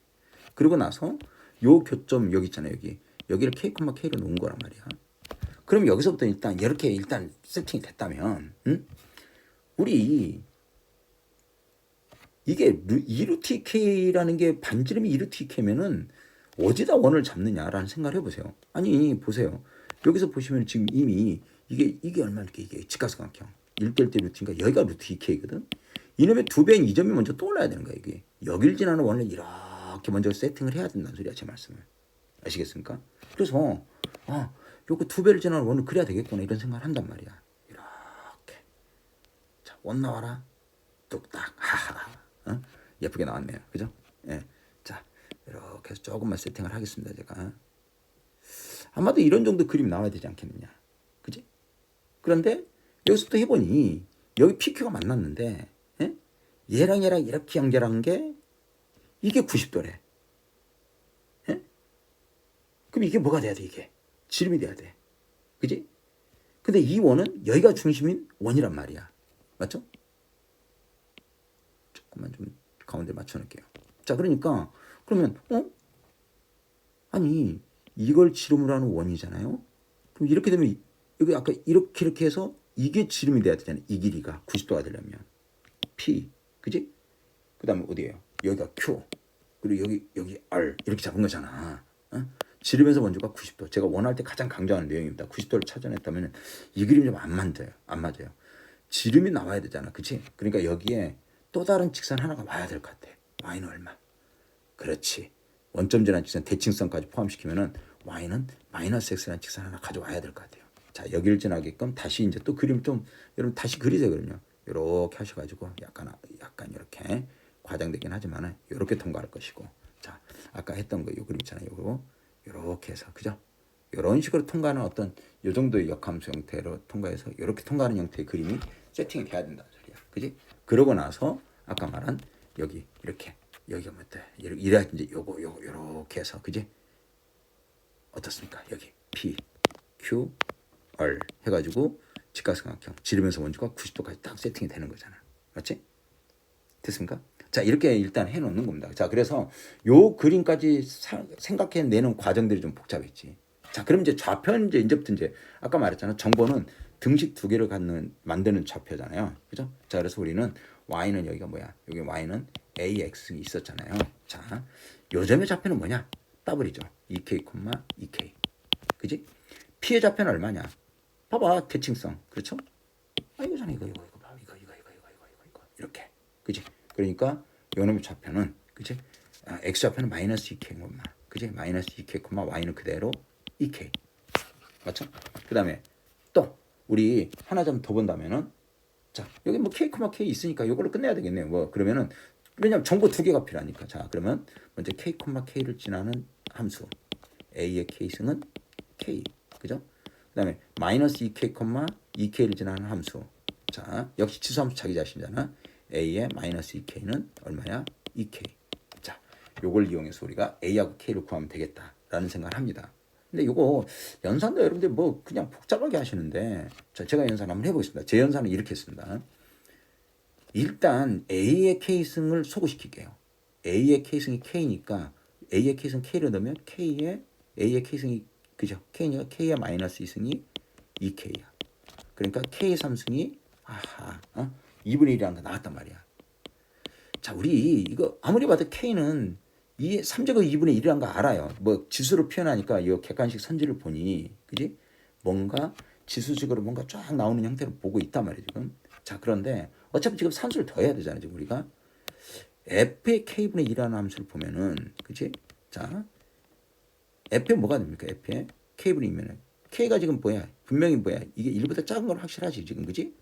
Speaker 1: 그리고 나서 요 교점 여기 있잖아요, 여기를 k, k로 놓은 거란 말이야. 그럼 여기서부터 일단 이렇게 일단 세팅이 됐다면, 우리 이게 2루트 2k라는 게 반지름이 2루트 2k면은 어디다 원을 잡느냐라는 생각을 해보세요. 아니, 보세요. 여기서 보시면 지금 이미 이게 얼마입니까? 이게 직각삼각형 1대1대 루트니까 여기가 루트 2k거든. 이놈의 두 배인 이 점이 먼저 떠올라야 되는 거야. 이게 여길 지나는 원을 이렇게 먼저 세팅을 해야 된다는 소리야, 제 말씀을. 아시겠습니까? 그래서 요거 2배를 지나는 원을 그려야 되겠구나 이런 생각을 한단 말이야. 이렇게. 자, 원 나와라. 뚝딱. 하하. 어? 예쁘게 나왔네요. 그죠? 예. 자, 이렇게 해서 조금만 세팅을 하겠습니다. 제가. 아마도 이런 정도 그림이 나와야 되지 않겠느냐. 그지? 그런데 여기서부터 해보니 여기 PQ가 만났는데 예? 얘랑 이렇게 연결한 게 이게 90도래. 예? 그럼 이게 뭐가 돼야 돼 이게? 지름이 돼야 돼. 그지? 근데 이 원은 여기가 중심인 원이란 말이야. 맞죠? 조금만 좀 가운데 맞춰놓을게요. 자, 그러니까 그러면 아니 이걸 지름으로 하는 원이잖아요. 그럼 이렇게 되면 여기 아까 이렇게 해서 이게 지름이 돼야 되잖아요. 이 길이가 90도가 되려면 P, 그지? 그 다음에 어디예요? 여기가 Q, 그리고 여기 R 이렇게 잡은 거잖아. 어? 지름에서 원주가 90도. 제가 원할 때 가장 강조하는 내용입니다. 90도를 찾아냈다면 이 그림 좀 안 맞아요. 안 맞아요. 지름이 나와야 되잖아, 그치? 그러니까 여기에 또 다른 직선 하나가 와야 될 것 같아. y는 얼마? 그렇지. 원점 지난 직선 대칭선까지 포함시키면은 y는 마이너스 x라는 직선 하나 가져와야 될 것 같아요. 자, 여기를 지나게끔 다시 이제 또 그림 좀 여러분 다시 그리세요. 그럼요. 이렇게 하셔가지고 약간 이렇게 과장되긴 하지만은 이렇게 통과할 것이고. 자, 아까 했던 거 요 그림 있잖아요. 요거 이렇게 해서 그죠? 이런 식으로 통과하는 어떤 요 정도의 역함수 형태로 통과해서 이렇게 통과하는 형태의 그림이 세팅이 돼야 된다는 소리야. 그지? 그러고 나서 아까 말한 여기 이렇게 여기가 뭐다 이래야 이제 요거 요렇게 해서 그지? 어떻습니까? 여기 P, Q, R 해가지고 직각삼각형 지름에서 원주가 90도까지 딱 세팅이 되는 거잖아. 맞지? 됐습니까? 자, 이렇게 일단 해놓는 겁니다. 자, 그래서 요 그림까지 생각해내는 과정들이 좀 복잡했지. 자, 그럼 이제 좌표는 이제부터 아까 말했잖아. 정보는 등식 2개를 만드는 좌표잖아요. 그죠? 자, 그래서 우리는 y는 여기가 뭐야? 여기 y는 ax 있었잖아요. 자, 요점의 좌표는 뭐냐? 더블이죠. 2k, 2k. 그지? p의 좌표는 얼마냐? 봐봐, 대칭성. 그렇죠? 이거잖아. 이거. 이렇게. 그지? 그러니까 요놈의 좌표는 그지? x 좌표는 마이너스 2k인 것만. 그지? 마이너스 2k, y는 그대로 2k. 맞죠? 그 다음에 또 우리 하나 좀 더 본다면은 자, 여기 뭐 k, k 있으니까 이걸로 끝내야 되겠네요. 뭐 그러면은 왜냐면 정보 2개가 필요하니까. 자, 그러면 먼저 k, k를 지나는 함수 a의 k승은 k. 그죠? 그 다음에 마이너스 2k, 2k를 지나는 함수. 자, 역시 치수함수 자기 자신이잖아. a의 마이너스 2k는 얼마야? 2k. 자, 요걸 이용해서 우리가 a하고 k를 구하면 되겠다라는 생각을 합니다. 근데 요거 연산도 여러분들 뭐 그냥 복잡하게 하시는데 자, 제가 연산 한번 해보겠습니다. 제 연산은 이렇게 했습니다. 일단 a의 k승을 소구시킬게요. a의 k승이 k니까 a의 k승 k를 넣으면 a의 k승이 그죠? k니까 k의 마이너스 2승이 2k야. 그러니까 k 3승이 2분의 1이라는 거 나왔단 말이야. 자, 우리 이거 아무리 봐도 k는 이 3제곱 2분의 1이라는 거 알아요. 뭐 지수로 표현하니까 이 객관식 선지를 보니 그지? 뭔가 지수식으로 뭔가 쫙 나오는 형태로 보고 있단 말이에요 지금. 자, 그런데 어차피 지금 산수를 더해야 되잖아요 지금 우리가. f의 k분의 1이라는 함수를 보면은 그지? 자, f에 뭐가 됩니까? f에 k분의 2면은 k가 지금 뭐야? 분명히 뭐야? 이게 1보다 작은 건 확실하지 지금 그지?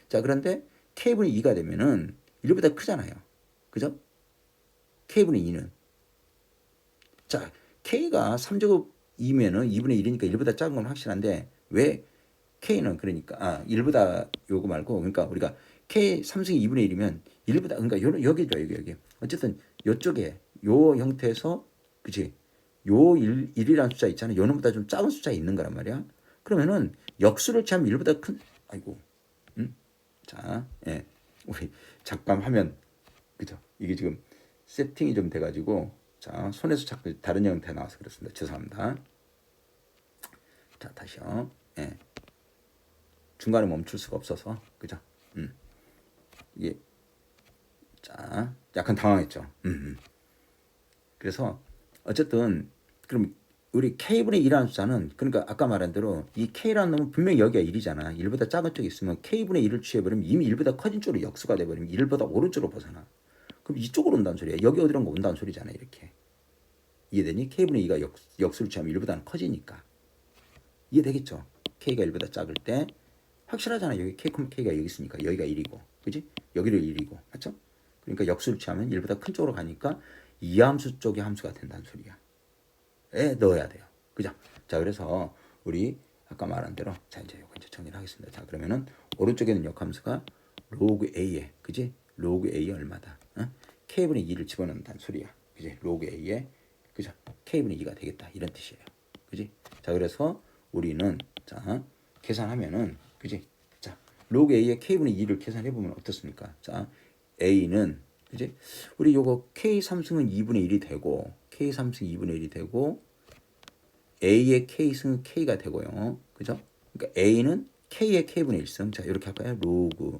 Speaker 1: 자, 그런데 k분의 2가 되면은 1보다 크잖아요. 그죠? k분의 2는 자, k가 3제곱 2면은 2분의 1이니까 1보다 작은 건 확실한데 왜 k는 그러니까 1보다 요거 말고 그러니까 우리가 k 3승이 2분의 1이면 1보다 그러니까 여기죠. 여기. 어쨌든 요쪽에 요 형태에서 그치? 요 1이라는 숫자 있잖아요. 요 놈보다 좀 작은 숫자 있는 거란 말이야. 그러면은 역수를 취하면 1보다 큰 자, 예. 우리 잠깐 화면 그죠? 이게 지금 세팅이 좀 돼가지고 자, 손에서 자꾸 다른 형태 나와서 그렇습니다. 죄송합니다. 자, 다시요. 예. 중간에 멈출 수가 없어서 그죠? 이게 자, 약간 당황했죠. 그래서 어쨌든 그럼 우리 k분의 1이라는 숫자는 그러니까 아까 말한 대로 이 k라는 놈은 분명히 여기가 1이잖아. 1보다 작은 쪽에 있으면 k분의 1을 취해버리면 이미 1보다 커진 쪽으로 역수가 돼버리면 1보다 오른쪽으로 벗어나. 그럼 이쪽으로 온다는 소리야. 여기 어디론가 온다는 소리잖아. 이렇게. 이해되니? k분의 2가 역수를 취하면 1보다는 커지니까. 이해되겠죠? k가 1보다 작을 때 확실하잖아. 여기 k, k가 여기 있으니까 여기가 1이고, 그지? 여기를 1이고, 맞죠? 그러니까 역수를 취하면 1보다 큰 쪽으로 가니까 이 함수 쪽의 함수가 된다는 소리야. 에 넣어야 돼요. 그죠? 자, 그래서 우리 아까 말한 대로 자 이제 이거 이제 정리를 하겠습니다. 자, 그러면은 오른쪽에는 역함수가 로그 a에, 그지? 로그 a에 얼마다? 어? k분의 2를 집어넣는다는 소리야. 그지? 로그 a에, 그죠? k분의 2가 되겠다 이런 뜻이에요. 그지? 자, 그래서 우리는 자 계산하면은, 그지? 자, 로그 a에 k분의 2를 계산해 보면 어떻습니까? 자, a는, 그지? 우리 요거 k 삼승은 2분의 1이 되고, k 삼승 2분의 1이 되고, a의 k승은 k가 되고요. 그죠? 그러니까 a는 k의 k분의 1승. 자, 이렇게 할까요? 로그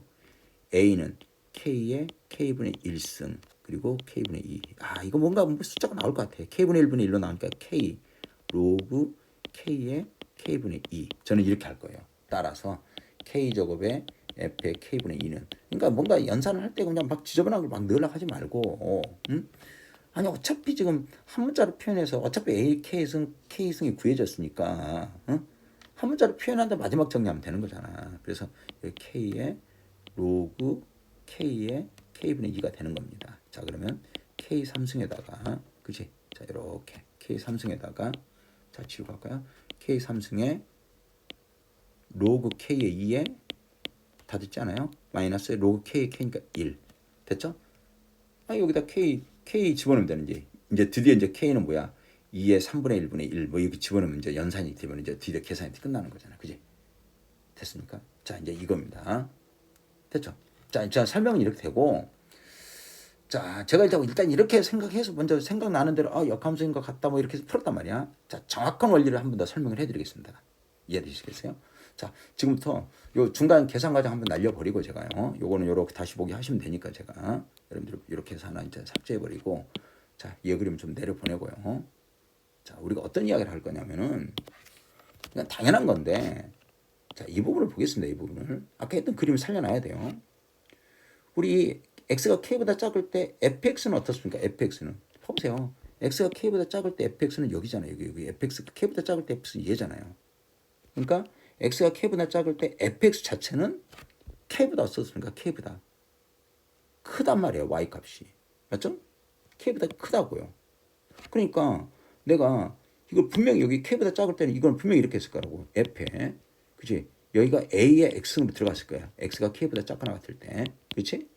Speaker 1: a는 k의 k분의 1승 그리고 k분의 2. 아, 이거 뭔가 숫자가 나올 것 같아. k분의 1분의 1로 나오니까 k 로그 k의 k분의 2. 저는 이렇게 할 거예요. 따라서 k제곱에 f의 k분의 2는, 그러니까 뭔가 연산을 할 때 그냥 막 지저분한 걸 막 넣으려고 하지 말고, 아니 어차피 지금 한 문자로 표현해서 어차피 A, K승이 구해졌으니까, 한 문자로 표현한다 마지막 정리하면 되는 거잖아. 그래서 K의 로그 K의 K분의 2가 되는 겁니다. 자, 그러면 K 삼승에다가, 그지? 자, 이렇게 K 삼승에다가, 자, 지우고 할까요? K 삼승에 로그 K의 2에 다 됐지 않아요? 마이너스 로그 K의 K니까 1 됐죠? 아, 여기다 K 집어넣으면 되는지. 이제 드디어 이제 K는 뭐야? 2의 3분의 1분의 1 뭐 이렇게 집어넣으면 이제 연산이 되면 이제 드디어 계산이 끝나는 거잖아. 그지? 됐습니까? 자, 이제 이겁니다. 됐죠? 자, 설명은 이렇게 되고, 자, 제가 일단 이렇게 생각해서 먼저 생각나는 대로 역함수인 것 같다 뭐 이렇게 해서 풀었단 말이야. 자, 정확한 원리를 한 번 더 설명을 해드리겠습니다. 이해되시겠어요? 자, 지금부터 요 중간 계산 과정 한번 날려버리고 제가요. 요거는 요렇게 다시 보기 하시면 되니까 제가 여러분들 이렇게 해서 하나 이제 삭제해버리고, 자, 이 그림 좀 내려보내고요. 자, 우리가 어떤 이야기를 할 거냐면은 그냥 당연한 건데, 자, 이 부분을 보겠습니다. 이 부분을 아까 했던 그림을 살려놔야 돼요. 우리 x가 k보다 작을 때 fx는 어떻습니까? fx는 보세요. x가 k보다 작을 때 fx는 여기잖아요. 여기 fx가 k보다 작을 때 fx는 얘잖아요. 그러니까 x가 k보다 작을 때 fx 자체는 k보다 어떻습니까? k보다 크단 말이에요. y 값이. 맞죠? k보다 크다고요. 그러니까 내가 이걸 분명히 여기 k보다 작을 때는 이건 분명히 이렇게 했을 거라고. f에. 그치? 여기가 a의 x로 들어갔을 거야. x가 k보다 작거나 같을 때. 그치?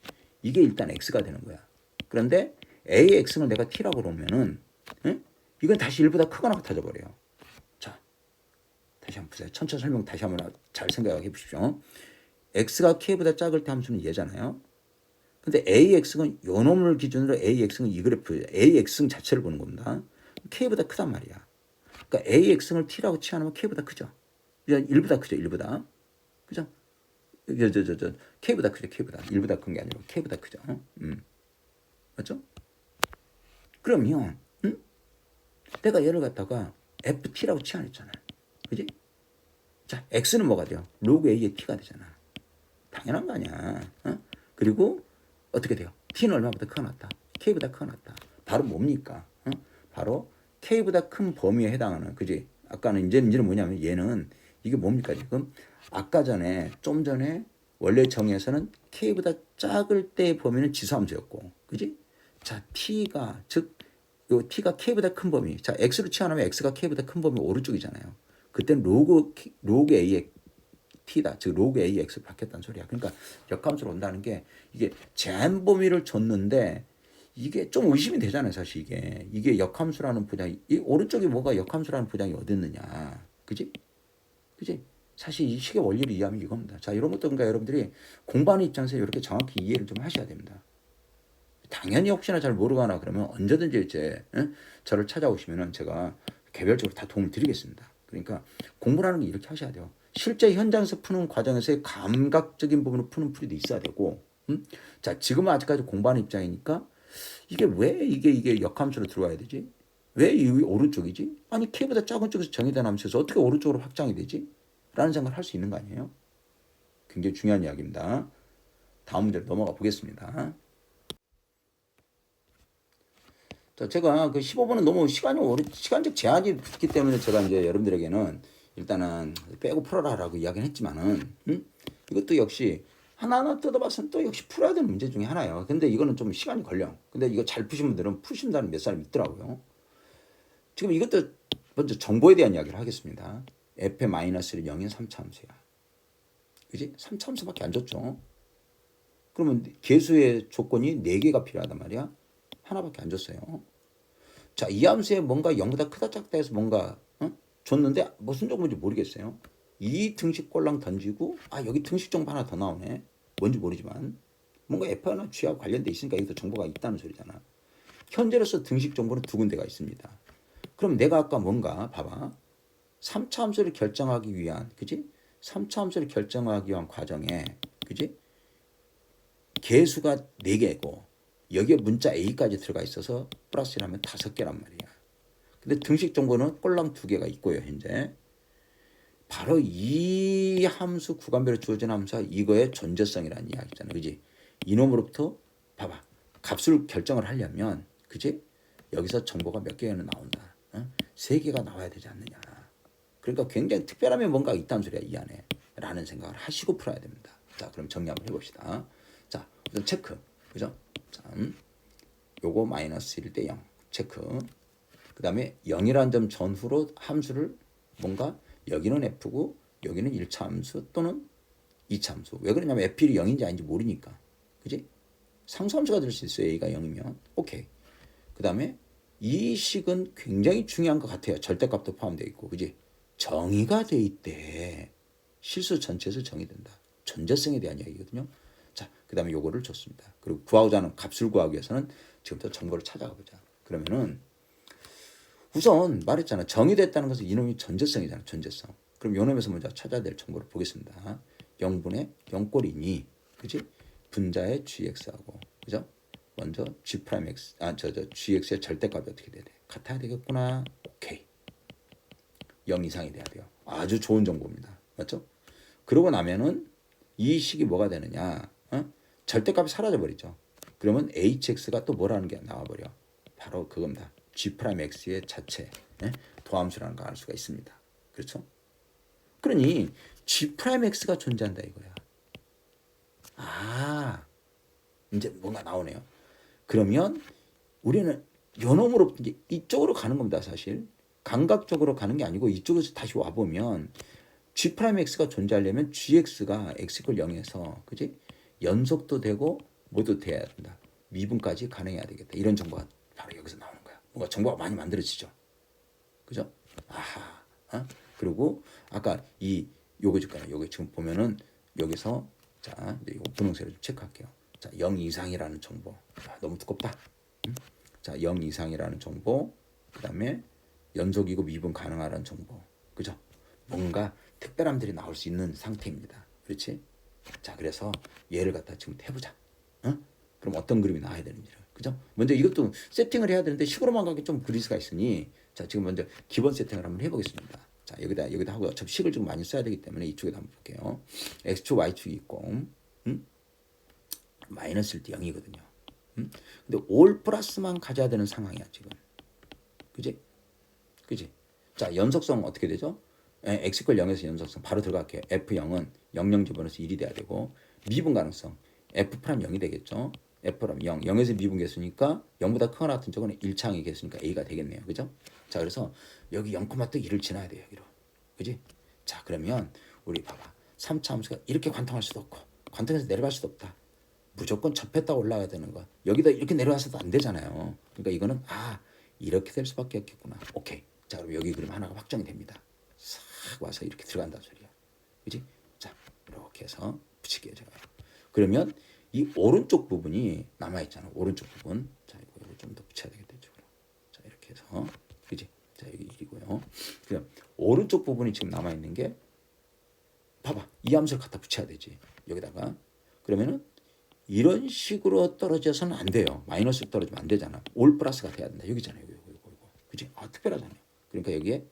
Speaker 1: 이게 일단 x가 되는 거야. 그런데 a의 x를 내가 t라고 그러면은, 이건 다시 1보다 크거나 같아져 버려요. 자, 다시 한번 보세요. 천천히 설명 다시 한번 잘 생각해 보십시오. x가 k보다 작을 때 함수는 얘잖아요. 근데 AX는 요 놈을 기준으로 AX는 이 그래프예요. AX는 자체를 보는 겁니다. K보다 크단 말이야. 그러니까 AX를 T라고 치환하면 K보다 크죠. 1보다 크죠. 1보다. 그죠? K보다 크죠. K보다. 1보다 큰 게 아니라 K보다 크죠. 맞죠? 그러면 내가 얘를 갖다가 FT라고 치환했잖아. 그지? 자, X는 뭐가 돼요? 로그 A의 T가 되잖아. 당연한 거 아니야. 그리고 어떻게 돼요? T는 얼마보다 크가 낫다? K보다 크가 낫다. 바로 뭡니까? 바로 K보다 큰 범위에 해당하는, 그지? 아까는 이제는 뭐냐면 얘는 이게 뭡니까 지금? 아까 좀 전에 원래 정의에서는 K보다 작을 때의 범위는 지수함수였고, 그지? 자, T가 즉 요 T가 K보다 큰 범위. 자, X로 치환하면 X가 K보다 큰 범위 오른쪽이잖아요. 그때는 로그 A의 T다. 즉 로그 AX를 받겠다는 소리야. 그러니까 역함수로 온다는 게 이게 제한 범위를 줬는데 이게 좀 의심이 되잖아요. 사실 이게 역함수라는 분야이 오른쪽에 뭐가 역함수라는 분야이 어디 있느냐. 그지? 그지? 사실 이 식의 원리를 이해하면 이겁니다. 자, 이런 것도 그러니까 여러분들이 공부하는 입장에서 이렇게 정확히 이해를 좀 하셔야 됩니다. 당연히 혹시나 잘 모르거나 그러면 언제든지 이제 저를 찾아오시면은 제가 개별적으로 다 도움을 드리겠습니다. 그러니까 공부라는 게 이렇게 하셔야 돼요. 실제 현장에서 푸는 과정에서의 감각적인 부분을 푸는 풀이도 있어야 되고, 자, 지금은 아직까지 공부하는 입장이니까 이게 왜 이게 역함수로 들어와야 되지? 왜 이 오른쪽이지? 아니 K보다 작은 쪽에서 정의된 함수에서 어떻게 오른쪽으로 확장이 되지? 라는 생각을 할 수 있는 거 아니에요? 굉장히 중요한 이야기입니다. 다음 문제로 넘어가 보겠습니다. 자, 제가 그 15분은 너무 시간적 제한이 있기 때문에 제가 이제 여러분들에게는 일단은 빼고 풀어라라고 이야기는 했지만은 이것도 역시 하나하나 뜯어봤으면 또 역시 풀어야 되는 문제 중에 하나예요. 근데 이거는 좀 시간이 걸려. 근데 이거 잘 푸신 분들은 푸신다는 몇 사람이 있더라고요. 지금 이것도 먼저 정보에 대한 이야기를 하겠습니다. f의 마이너스를 0인 3차 함수야. 그지? 3차 함수밖에 안 줬죠. 그러면 계수의 조건이 4개가 필요하단 말이야. 하나밖에 안 줬어요. 자, 이 함수에 뭔가 0보다 크다 작다 해서 뭔가 줬는데 무슨 정보인지 모르겠어요. 이 등식 꼴랑 던지고 여기 등식 정보 하나 더 나오네. 뭔지 모르지만 뭔가 F나 G하고 관련돼 있으니까 여기서 정보가 있다는 소리잖아. 현재로서 등식 정보는 2군데가 있습니다. 그럼 내가 아까 뭔가 봐봐. 3차 함수를 결정하기 위한 그지? 3차 함수를 결정하기 위한 과정에 그지? 개수가 4개고 여기에 문자 A까지 들어가 있어서 플러스를 하면 5개란 말이야. 근데 등식 정보는 꼴랑 2개가 있고요. 현재 바로 이 함수 구간별로 주어진 함수가 이거의 존재성이라는 이야기잖아. 그지? 이놈으로부터 봐봐. 값을 결정을 하려면 그지? 여기서 정보가 몇 개는 나온다. 3개가 나와야 되지 않느냐. 그러니까 굉장히 특별하면 뭔가 있다는 소리야 이 안에 라는 생각을 하시고 풀어야 됩니다. 자, 그럼 정리 한번 해봅시다. 자, 우선 체크. 그죠? 자, 요거 마이너스 1 대 0 체크. 그 다음에 0이라는 점 전후로 함수를 뭔가 여기는 F고 여기는 1차 함수 또는 2차 함수. 왜 그러냐면 F이 0인지 아닌지 모르니까. 그지? 상수함수가 될 수 있어요. A가 0이면. 오케이. 그 다음에 이 식은 굉장히 중요한 것 같아요. 절대값도 포함되어 있고. 그지? 정의가 돼 있대. 실수 전체에서 정의된다. 존재성에 대한 이야기거든요. 자, 그 다음에 요거를 줬습니다. 그리고 구하고자 하는 값을 구하기 위해서는 지금부터 정보를 찾아가 보자. 그러면은 우선 말했잖아. 정의됐다는 것은 이놈이 존재성이잖아. 존재성. 그럼 요놈에서 먼저 찾아야 될 정보를 보겠습니다. 0분의 0꼴이니 그지? 분자의 gx하고 그죠? 먼저 g'x gx의 절대값이 어떻게 돼야 돼? 같아야 되겠구나. 오케이. 0 이상이 돼야 돼요. 아주 좋은 정보입니다. 맞죠? 그러고 나면은 이 식이 뭐가 되느냐? 절대값이 사라져 버리죠. 그러면 hx가 또 뭐라는 게 나와버려. 바로 그겁니다. g'x의 자체 도함수라는 걸 알 수가 있습니다. 그렇죠? 그러니 g'x가 존재한다 이거야. 이제 뭔가 나오네요. 그러면 우리는 요놈으로 이제 이쪽으로 가는 겁니다. 사실 감각적으로 가는 게 아니고 이쪽에서 다시 와 보면 g'x가 존재하려면 gx가 x = 0에서 그지? 연속도 되고 모두 돼야 된다. 미분까지 가능해야 되겠다. 이런 정보가 바로 여기서 나오는 거야. 뭔가 정보가 많이 만들어지죠. 그죠? 그리고 아까 요거 줄까요? 요거 지금 보면은 여기서 자, 이제 이거 분홍색으로 좀 체크할게요. 자, 0 이상이라는 정보. 너무 두껍다. 자, 0 이상이라는 정보. 그다음에 연속이고 미분 가능하라는 정보. 그죠? 뭔가 특별함들이 나올 수 있는 상태입니다. 그렇지? 자, 그래서 얘를 갖다 지금 해보자. 그럼 어떤 그림이 나와야 되는지를. 그죠? 먼저 이것도 세팅을 해야 되는데 식으로만 가기 좀 그릴 수가 있으니 자, 지금 먼저 기본 세팅을 한번 해보겠습니다. 자, 여기다 하고 어차피 식을 좀 많이 써야 되기 때문에 이쪽에다 한번 볼게요. x축 y축이 있고 마이너스 1대 0이거든요. 근데 올 플러스만 가져야 되는 상황이야 지금. 그지? 자, 연속성 어떻게 되죠? x = 0에서 연속성 바로 들어갈게요. f0은 00 집어넣어서 1이 돼야 되고 미분 가능성 f' 0이 되겠죠. f' 0, 0에서 미분 개수니까 0보다 크거나 같은 쪽은 1차항의 개수니까 a가 되겠네요. 그죠? 자, 그래서 여기 0,1을 지나야 돼요. 여기로. 그지? 자, 그러면 우리 봐봐. 3차 함수가 이렇게 관통할 수도 없고 관통해서 내려갈 수도 없다. 무조건 접했다 올라가야 되는 거. 여기다 이렇게 내려와서도 안 되잖아요. 그러니까 이거는 이렇게 될 수밖에 없겠구나. 오케이. 자, 그럼 여기 그림 하나가 확정이 됩니다. 싹 와서 이렇게 들어간다 소리야. 그지? 자, 이렇게 해서 붙일게요, 제가. 그러면 이 오른쪽 부분이 남아있잖아. 오른쪽 부분. 자, 이거 좀 더 붙여야 되겠다. 이쪽으로. 자, 이렇게 해서. 그지? 자, 여기 1이고요. 그럼 오른쪽 부분이 지금 남아있는 게 봐봐. 이 함수를 갖다 붙여야 되지. 여기다가. 그러면은 이런 식으로 떨어져서는 안 돼요. 마이너스로 떨어지면 안 되잖아. 올 플러스가 돼야 된다. 여기잖아요. 이거. 그지? 특별하잖아요. 그러니까 여기에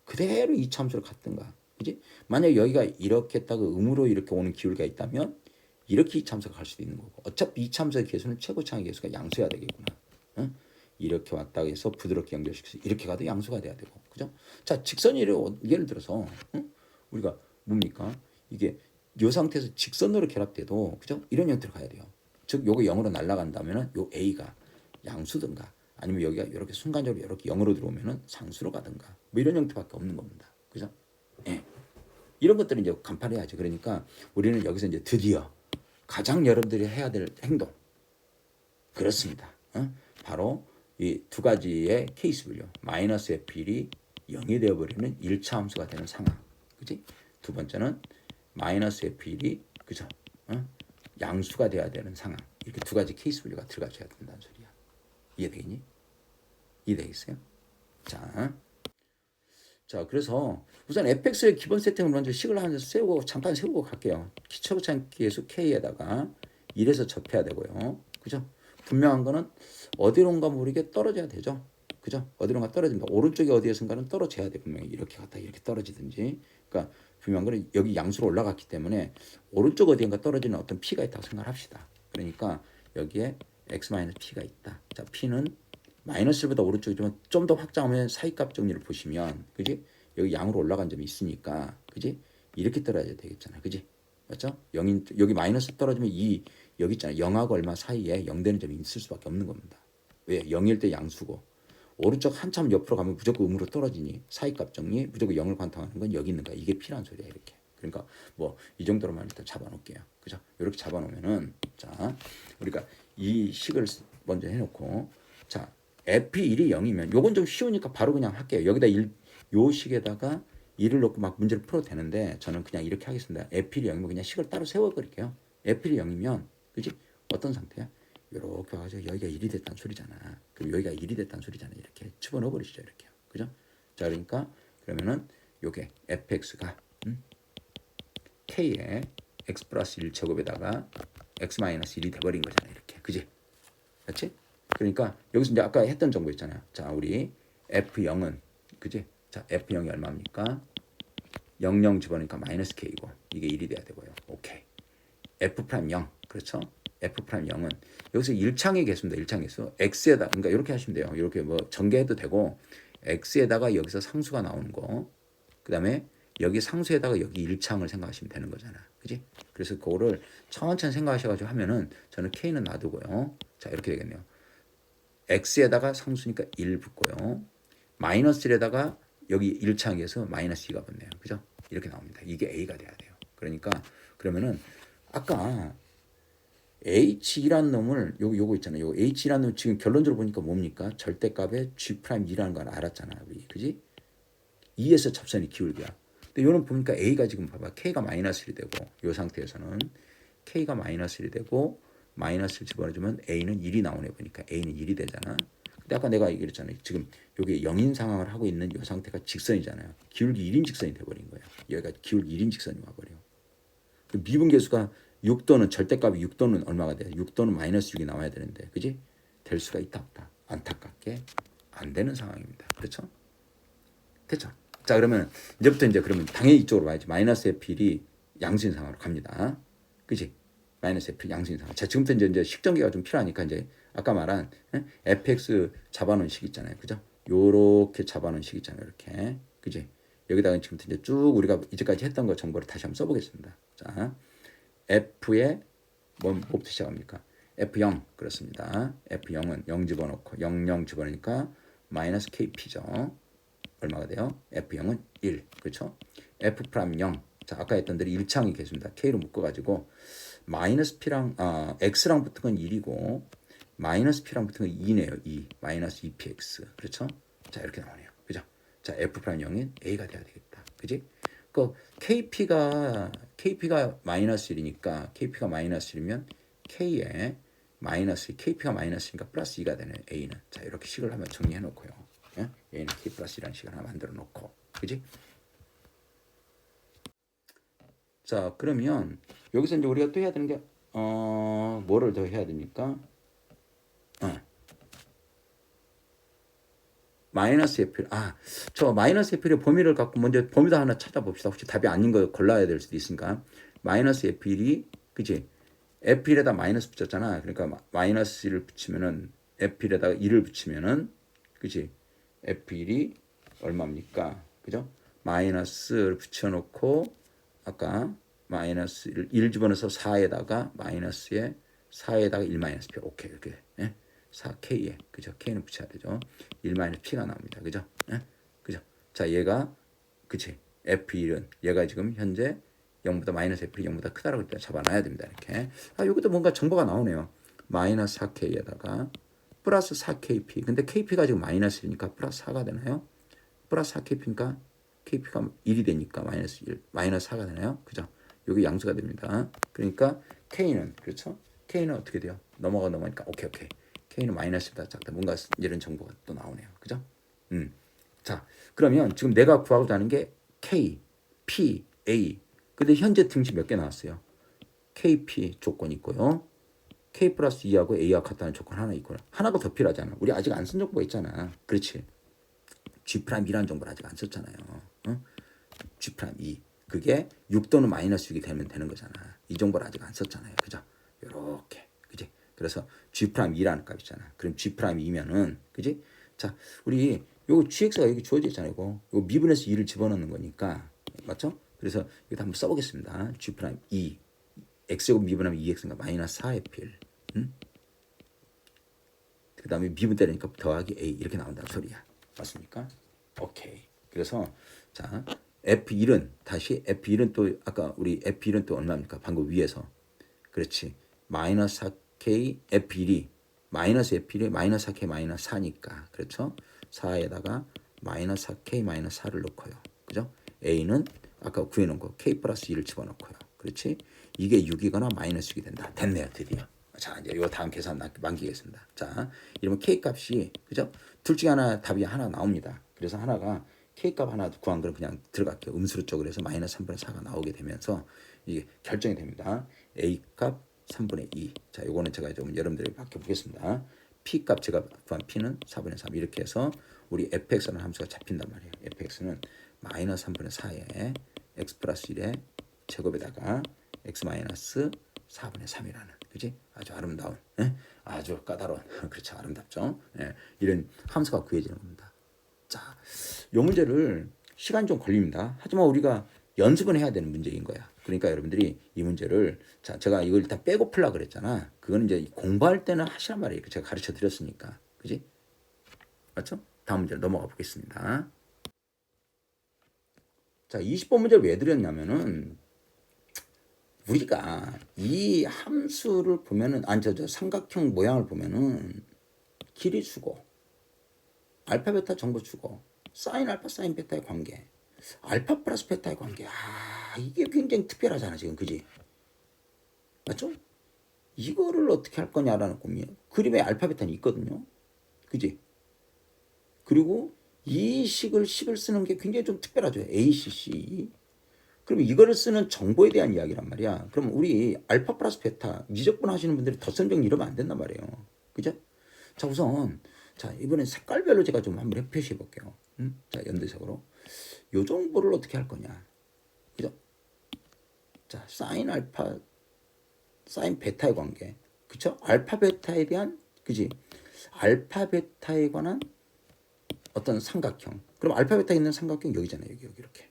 Speaker 1: 그대로 이 함수를 갖든가. 그지? 만약 여기가 이렇게 했다가 음으로 이렇게 오는 기울기가 있다면 이렇게 이 함수가 갈 수도 있는 거고. 어차피 이 함수의 개수는 최고차항의 개수가 양수여야 되겠구나. 이렇게 왔다가 해서 부드럽게 연결시켜서 이렇게 가도 양수가 돼야 되고, 그죠? 자, 직선이 예를 들어서 우리가 뭡니까? 이게 이 상태에서 직선으로 결합돼도, 그죠? 이런 형태로 가야 돼요. 즉 요거 0으로 날아간다면은 요 A가 양수든가 아니면 여기가 이렇게 순간적으로 이렇게 0으로 들어오면은 상수로 가든가 뭐 이런 형태밖에 없는 겁니다. 그죠? 예. 이런 것들을 이제 간파해야죠. 그러니까 우리는 여기서 이제 드디어 가장 여러분들이 해야 될 행동, 그렇습니다. 바로 이 두 가지의 케이스 분류, 마이너스 F1이 0이 되어버리는 1차 함수가 되는 상황, 그지? 두 번째는 마이너스 F1이, 그죠? 양수가 돼야 되는 상황, 이렇게 두 가지 케이스 분류가 들어가줘야 된다는 소리야. 이해되겠니? 이해되겠어요? 자, 그래서 우선 fx의 기본 세팅을 먼저 식을 하면서 잠깐 세우고 갈게요. 기초차기계수 k에다가 1에서 접해야 되고요. 그죠? 분명한 거는 어디론가 모르게 떨어져야 되죠. 그죠? 어디론가 떨어진다. 오른쪽에 어디에선가는 떨어져야 돼. 분명히 이렇게 갔다 이렇게 떨어지든지. 그러니까 분명한 거는 여기 양수로 올라갔기 때문에 오른쪽 어디인가 떨어지는 어떤 p가 있다고 생각합시다. 그러니까 여기에 x-p가 있다. 자, p는 마이너스 1보다 오른쪽이지만 좀 더 확장하면 사이값 정리를 보시면, 그지? 여기 양으로 올라간 점이 있으니까, 그지? 이렇게 떨어져야 되겠잖아, 그지? 맞죠? 0인 여기 마이너스 떨어지면 이 여기 있잖아, 0하고 얼마 사이에 0 되는 점이 있을 수밖에 없는 겁니다. 왜? 0일 때 양수고 오른쪽 한참 옆으로 가면 무조건 음으로 떨어지니 사이값 정리 무조건 0을 관통하는 건 여기 있는가, 이게 필요한 소리야. 이렇게. 그러니까 뭐 이 정도로만 일단 잡아놓을게요. 그죠? 이렇게 잡아놓으면은, 자, 우리가 이 식을 먼저 해놓고, 자, F1이 0이면 요건 좀 쉬우니까 바로 그냥 할게요. 여기다 요 식에다가 1을 넣고 막 문제를 풀어도 되는데 저는 그냥 이렇게 하겠습니다. F1이 0이면 그냥 식을 따로 세워버릴게요. F1이 0이면, 그지? 어떤 상태야? 요렇게 와가지고 여기가 1이 됐다는 소리잖아. 그럼 여기가 1이 됐다는 소리잖아. 이렇게 집어넣어 버리시죠. 이렇게. 그죠? 자, 그러니까 그러면은 요게 fx가 k에 x 플러스 1 제곱에다가 x 마이너스 1이 돼버린 거잖아. 이렇게. 그지? 그렇지? 그러니까 여기서 이제 아까 했던 정보 있잖아요. 자, 우리 F0은, 그지? 자, F0이 얼마입니까? 00 집어넣으니까 마이너스 K고 이게 1이 돼야 되고요. 오케이. F'0, 그렇죠? F'0은 여기서 1창의 개수입니다. 1창 개수. X에다, 그러니까 이렇게 하시면 돼요. 이렇게 뭐 전개해도 되고, X에다가 여기서 상수가 나오는 거, 그 다음에 여기 상수에다가 여기 1창을 생각하시면 되는 거잖아. 그지? 그래서 그거를 천천히 생각하셔가지고 하면은 저는 K는 놔두고요. 자, 이렇게 되겠네요. x에다가 상수니까 1 붙고요. 마이너스 1에다가 여기 1창에서 마이너스 2가 붙네요. 그죠? 이렇게 나옵니다. 이게 a가 돼야 돼요. 그러니까 그러면은 아까 h라는 놈을 요거 있잖아요. 요 h라는 놈 지금 결론적으로 보니까 뭡니까? 절대값에 g'2라는 걸 알았잖아. 우리. 그지? 2에서 접선이 기울기야. 근데 요는 보니까 a가 지금 봐봐. k가 마이너스 1이 되고, 요 상태에서는 k가 마이너스 1이 되고 마이너스를 집어넣으면 a는 1이 나오네. 보니까 a는 1이 되잖아. 근데 아까 내가 얘기했잖아요. 지금 여기 0인 상황을 하고 있는 이 상태가 직선이잖아요. 기울기 1인 직선이 돼버린 거예요. 여기가 기울기 1인 직선이 와버려. 미분계수가 6도는 절대값이 6도는 얼마가 돼요? 6도는 마이너스 6이 나와야 되는데, 그지? 될 수가 있다 없다. 안타깝게 안 되는 상황입니다. 그렇죠? 됐죠? 자, 그러면 이제부터 이제 그러면 당연히 이쪽으로 와야지. 마이너스 F1이 양수인 상황으로 갑니다. 그지? 마이너스 F 양수인 상황. 자, 지금부터 이제 식전개가 좀 필요하니까 이제 아까 말한 fx 잡아놓은 식 있잖아요. 그죠? 요렇게 잡아놓은 식 있잖아요. 이렇게. 그지? 여기다가 지금부터 이제 쭉 우리가 이제까지 했던 거 정보를 다시 한번 써보겠습니다. 자, f에 뭐부터 시작합니까? f0 그렇습니다. f0은 0 집어넣고 00 집어넣으니까 마이너스 kp죠. 얼마가 돼요? f0은 1. 그렇죠? f'0. 자, 아까 했던 대로 1창이 계십니다. k로 묶어가지고 마이너스 p랑 x랑 붙은 건 1이고 마이너스 p랑 붙은 건 2네요. 2. 마이너스 2px. 그렇죠? 자, 이렇게 나오네요. 그죠? 자, f'0인 a가 돼야 되겠다. 그지? 그 kp가 마이너스 1이니까 kp가 마이너스 1이면 k에 마이너스 kp가 마이너스니까 플러스 2가 되는 a는. 자, 이렇게 식을 한번 정리해 놓고요. 예? a는 k 플러스 2라는 식을 하나 만들어 놓고. 그지? 자, 그러면 여기서 이제 우리가 또 해야 되는 게 뭐를 더 해야 됩니까? 마이너스 F를 저 마이너스 F의 범위를 갖고 먼저 범위도 하나 찾아봅시다. 혹시 답이 아닌 거 골라야 될 수도 있으니까. 마이너스 F1이 그지? F1에다 마이너스 붙였잖아. 그러니까 마이너스 1을 붙이면은 F1에다가 1을 붙이면은 그지? F1이 얼마입니까? 그죠? 마이너스를 붙여놓고 아까 마이너스 1 집어넣어서 4에다가 마이너스에 4에다가 1 마이너스 P. 오케이. 이렇게. 예? 4K에. 그죠? K는 붙여야 되죠. 1 마이너스 P가 나옵니다. 그죠? 예? 그죠? 자, 얘가 그치? F1은 얘가 지금 현재 0보다 마이너스 F1이 0보다 크다라고 일단 잡아놔야 됩니다. 이렇게. 아, 여기도 뭔가 정보가 나오네요. 마이너스 4K에다가 플러스 4KP. 근데 KP가 지금 마이너스니까 플러스 4가 되나요? 플러스 4KP니까 KP가 1이 되니까 마이너스 1, 마이너스 4가 되나요? 그죠? 여기 양수가 됩니다. 그러니까 K는 그렇죠? K는 어떻게 돼요? 넘어가니까 오케이. K는 마이너스보다 작다. 뭔가 이런 정보가 또 나오네요. 그죠? 자, 그러면 지금 내가 구하고자 하는 게 K, P, A. 근데 현재 등식 몇 개 나왔어요? KP 조건이 있고요. K 플러스 2하고 A와 같다는 조건 하나 있고 하나가 더 필요하잖아. 우리 아직 안 쓴 정보가 있잖아. 그렇지? G'2라는 정보를 아직 안 썼잖아요. 어? G'2 그게 6 또는 마이너스 6이 되면 되는 거잖아. 이 정보를 아직 안 썼잖아요. 그죠? 요렇게. 그지? 그래서 G'2라는 값 있잖아. 그럼 G'2면은 그지? 자, 우리 요거 GX가 여기 주어져 있잖아요. 이거 미분에서 2를 집어넣는 거니까. 맞죠? 그래서 이거 한번 써보겠습니다. G'2 X제곱 미분하면 2X인가 마이너스 4의 필. 그 다음에 미분 때리니까 더하기 A 이렇게 나온다는 소리야. 맞습니까? 오케이. 그래서 자 F1은 다시 F1은 또 아까 우리 F1은 또 얼마입니까? 방금 위에서. 그렇지. 마이너스 4K F1이 마이너스 F1이 마이너스 4K 마이너스 4니까. 그렇죠? 4에다가 마이너스 4K 마이너스 4를 넣고요. 그죠? A는 아까 구해놓은 거 K 플러스 2를 집어넣고요. 그렇지? 이게 6이거나 마이너스 6이 된다. 됐네요. 드디어. 자, 이제 요 다음 계산 남기겠습니다. 자, 이러면 K 값이 그죠? 둘 중에 하나 답이 하나 나옵니다. 그래서 하나가 K 값 하나 구한 걸 그냥 들어갈게요. 음수로 쪽으로 해서 마이너스 3분의 4가 나오게 되면서 이게 결정이 됩니다. A 값 3분의 2. 자, 요거는 제가 좀 여러분들에게 맡겨보겠습니다. P 값 제가 구한 P는 4분의 3 이렇게 해서 우리 fx라는 함수가 잡힌단 말이에요. fx는 마이너스 3분의 4에 x 플러스 1의 제곱에다가 x 마이너스 4분의 3이라는 그지? 아주 아름다운 아주 까다로운 그렇죠. 아름답죠. 이런 함수가 구해지는 겁니다. 자, 이 문제를 시간 좀 걸립니다. 하지만 우리가 연습은 해야 되는 문제인 거야. 그러니까 여러분들이 이 문제를 자, 제가 이걸 일단 빼고 풀라 그랬잖아. 그거는 이제 공부할 때는 하시란 말이에요. 제가 가르쳐 드렸으니까. 그지? 맞죠? 다음 문제로 넘어가 보겠습니다. 자, 20번 문제를 왜 드렸냐면은 우리가 이 함수를 보면은 저 삼각형 모양을 보면은 길이 주고 알파 베타 정보 주고 사인 알파 사인 베타의 관계 알파 플러스 베타의 관계 이게 굉장히 특별하잖아 지금 그지? 맞죠? 이거를 어떻게 할 거냐라는 고민. 그림에 알파 베타는 있거든요. 그지? 그리고 이 식을 쓰는 게 굉장히 좀 특별하죠. ACC. 그럼 이거를 쓰는 정보에 대한 이야기란 말이야. 그럼 우리 알파 플러스 베타 미적분 하시는 분들이 덧선정 이러면 안 된단 말이에요. 그죠? 자, 우선 자, 이번엔 색깔별로 제가 좀 한번 표시해 볼게요. 자, 연대색으로. 요 정보를 어떻게 할 거냐. 그죠? 자, 사인 알파 사인 베타의 관계. 그쵸? 알파 베타에 대한 그지? 알파 베타에 관한 어떤 삼각형. 그럼 알파 베타에 있는 삼각형 여기잖아요. 여기 이렇게.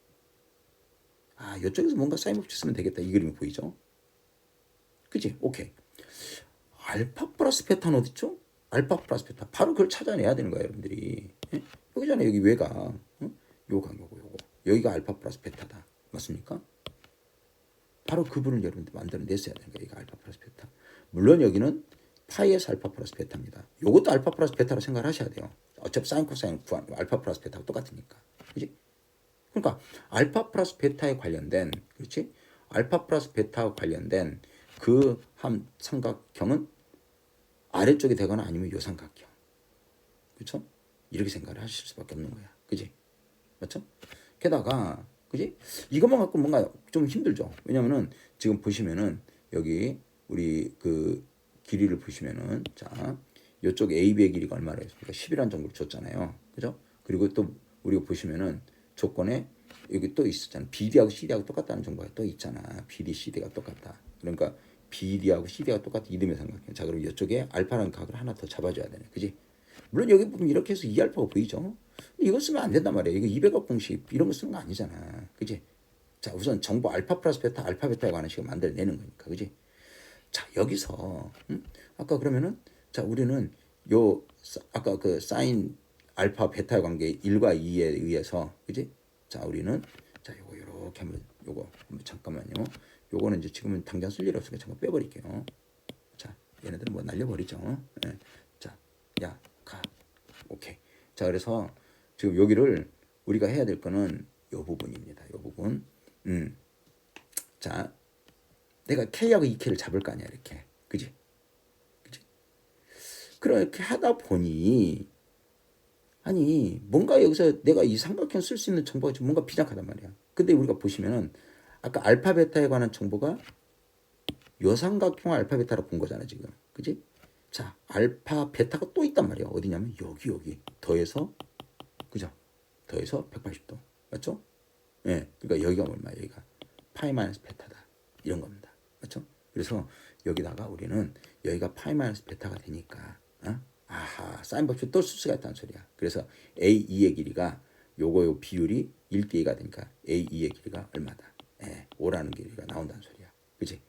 Speaker 1: 이쪽에서 뭔가 사인 법칙 쓰면 되겠다. 이 그림이 보이죠? 그지? 오케이. 알파 플러스 베타는 어딨죠? 알파 플러스 베타. 바로 그걸 찾아내야 되는 거예요, 여러분들이. 예? 여기잖아요. 여기 외가. 요 간격고 요거. 여기가 알파 플러스 베타다. 맞습니까? 바로 그분을 여러분들 만들어냈어야 되는 거예요. 이거 알파 플러스 베타. 물론 여기는 파이에서 알파 플러스 베타입니다. 요것도 알파 플러스 베타로 생각을 하셔야 돼요. 어차피 사인 코사인 구한 알파 플러스 베타하고 똑같으니까. 그지? 그러니까 알파 플러스 베타에 관련된 그렇지? 알파 플러스 베타와 관련된 그 한 삼각형은 아래쪽이 되거나 아니면 요 삼각형. 그렇죠? 이렇게 생각을 하실 수밖에 없는 거야. 그지? 맞죠? 게다가 그지? 이것만 갖고 뭔가 좀 힘들죠. 왜냐면은 지금 보시면은 여기 우리 그 길이를 보시면은 자, 요쪽 AB의 길이가 얼마로 했습니까? 10이라는 정보를 줬잖아요. 그죠? 그리고 또 우리가 보시면은 조건에 여기 또 있었잖아. BD하고 CD하고 똑같다는 정보가 또 있잖아. BD, CD가 똑같다. 그러니까 BD하고 CD하고 똑같은 이등변 삼각형. 자, 그럼 이쪽에 알파라는 각을 하나 더 잡아줘야 되네. 그지? 물론 여기 보면 이렇게 해서 2알파가 보이죠? 이거 쓰면 안 된단 말이야. 이거 200억 공식 이런 거 쓰는 거 아니잖아. 그지? 자, 우선 정보 알파 플러스 베타, 알파 베타에 관한 식을 만들어내는 거니까. 그지? 자, 여기서 아까 그러면은 자, 우리는 요 아까 그 사인 알파 베타의 관계 1과 2에 의해서 그지? 자, 우리는 자, 요거 요렇게 한번 요거 잠깐만요. 요거는 이제 지금은 당장 쓸 일 없으니까 잠깐 빼버릴게요. 자, 얘네들은 뭐 날려버리죠. 예. 자, 야, 가. 오케이. 자, 그래서 지금 여기를 우리가 해야 될 거는 요 부분입니다. 요 부분. 자, 내가 K하고 2K를 잡을 거 아니야, 이렇게. 그지? 그지? 그렇게 하다 보니, 아니, 뭔가 여기서 내가 이 삼각형 쓸 수 있는 정보가 좀 뭔가 비약하단 말이야. 근데 우리가 보시면은, 아까 알파, 베타에 관한 정보가 요 삼각형 알파, 베타로 본 거잖아, 지금. 그지? 자, 알파, 베타가 또 있단 말이야. 어디냐면, 여기. 더해서, 그죠? 더해서 180도. 맞죠? 예. 그러니까 여기가 얼마야, 여기가. 파이 마이너스 베타다. 이런 겁니다. 맞죠? 그래서 여기다가 우리는 여기가 파이 마이너스 베타가 되니까 아하 사인 법칙 또 쓸 수가 있다는 소리야. 그래서 A2의 길이가 요 비율이 1대2가 되니까 A2의 길이가 얼마다? 5라는 길이가 나온다는 소리야. 그치?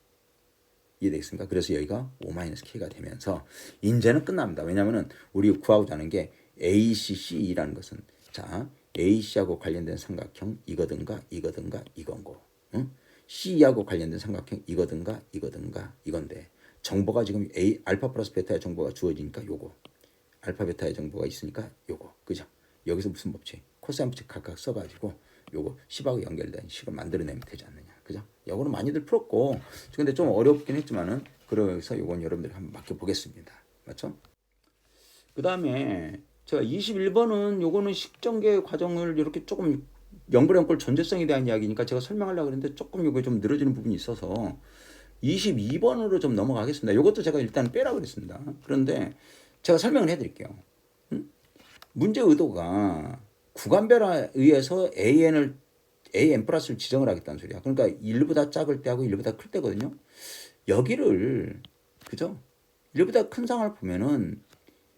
Speaker 1: 이해되겠습니까? 그래서 여기가 5-K가 되면서 이제는 끝납니다. 왜냐면은 우리 구하고자 하는 게 ACCE라는 것은 자 AC하고 관련된 삼각형 이거든가 이건고 응? C하고 관련된 삼각형 이거든가 이건데 정보가 지금 알파 플러스 베타의 정보가 주어지니까 요거 알파 베타의 정보가 있으니까 요거 그죠? 여기서 무슨 법칙? 코사인 법칙 각각 써가지고 요거 10하고 연결된 식을 만들어내면 되지 않느냐 그죠? 요거는 많이들 풀었고 근데 좀 어렵긴 했지만은 그래서 요건 여러분들이 한번 맡겨보겠습니다. 맞죠? 그 다음에 제가 21번은 요거는 식전개 과정을 이렇게 조금 연골 전제성에 대한 이야기니까 제가 설명하려고 했는데 조금 요게 좀 늘어지는 부분이 있어서 22번으로 좀 넘어가겠습니다. 요것도 제가 일단 빼라고 그랬습니다. 그런데 제가 설명을 해드릴게요. 문제 의도가 구간별에 의해서 AN 플러스를 지정을 하겠다는 소리야. 그러니까 1보다 작을 때하고 1보다 클 때거든요. 여기를 그죠? 1보다 큰 상을 보면은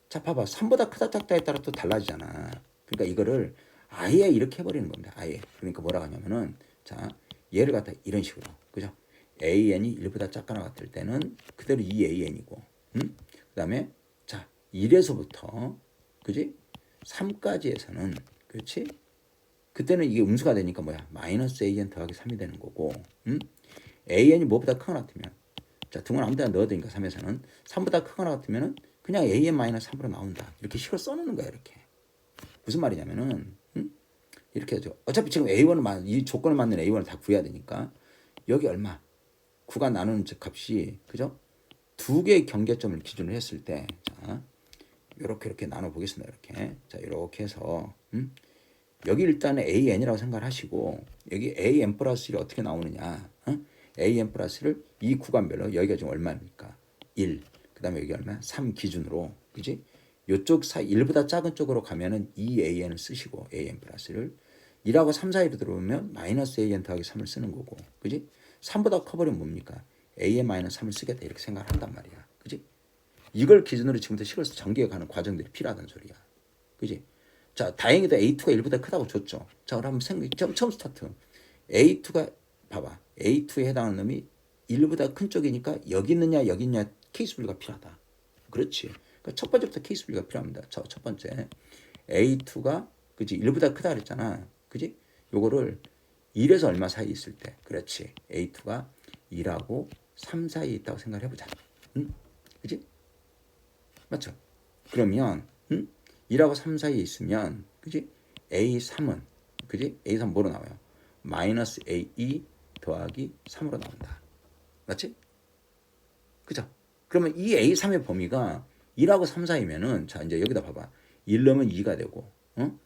Speaker 1: 자 봐봐 3보다 크다 작다에 따라 또 달라지잖아. 그러니까 이거를 아예 이렇게 해버리는 겁니다. 아예. 그러니까 뭐라고 하냐면은 자 얘를 갖다 이런 식으로 그죠? AN이 1보다 작거나 같을 때는 그대로 2AN이고 그 다음에 자 1에서부터 그지? 3까지에서는 그렇지? 그때는 이게 음수가 되니까 뭐야? 마이너스 AN 더하기 3이 되는 거고 AN이 뭐보다 크거나 같으면 자 등은 아무 데나 넣어야 되니까 3에서는 3보다 크거나 같으면은 그냥 AN-3으로 나온다. 이렇게 식을 써놓는 거야. 이렇게. 무슨 말이냐면은 이렇게 하죠. 어차피 지금 A1을 이 조건에 맞는 A1을 다 구해야 되니까 여기 얼마? 구간 나누는 값이 그죠? 두 개의 경계점을 기준으로 했을 때 자, 이렇게 나눠 보겠습니다. 이렇게. 자, 이렇게 해서 여기 일단 AN이라고 생각을 하시고 여기 AN 플러스를 어떻게 나오느냐? AN 플러스를 이 구간별로 여기가 지금 얼마입니까? 1. 그다음에 여기 얼마? 3 기준으로. 그지? 요쪽 사이 1보다 작은 쪽으로 가면은 2AN을 쓰시고 AN 플러스를 1하고 3 사이로 들어오면 마이너스 AN 더하기 3을 쓰는 거고. 그지? 3보다 커버리면 뭡니까? AN 마이너스 3을 쓰겠다 이렇게 생각을 한단 말이야. 그지? 이걸 기준으로 지금부터 식을 전개해가는 과정들이 필요하다는 소리야. 그지? 자, 다행히도 A2가 1보다 크다고 줬죠. 자, 그럼 처음 스타트. A2가 봐봐. A2에 해당하는 놈이 1보다 큰 쪽이니까 여기 있느냐 여기 있느냐 케이스 분리가 필요하다. 그렇지. 그러니까 첫 번째부터 케이스 분리가 필요합니다. 첫 번째 A2가 그지 1보다 크다 그랬잖아. 그지? 요거를 1에서 얼마 사이 있을 때 그렇지. A2가 1하고 3 사이에 있다고 생각을 해보자. 그지? 맞죠? 그러면 1하고 3 사이에 있으면 그지? A3은 그지? A3 뭐로 나와요? 마이너스 A2 더하기 3으로 나온다. 맞지? 그죠? 그러면 이 A3의 범위가 1하고 3 사이면은 자 이제 여기다 봐봐. 1 넣으면 2가 되고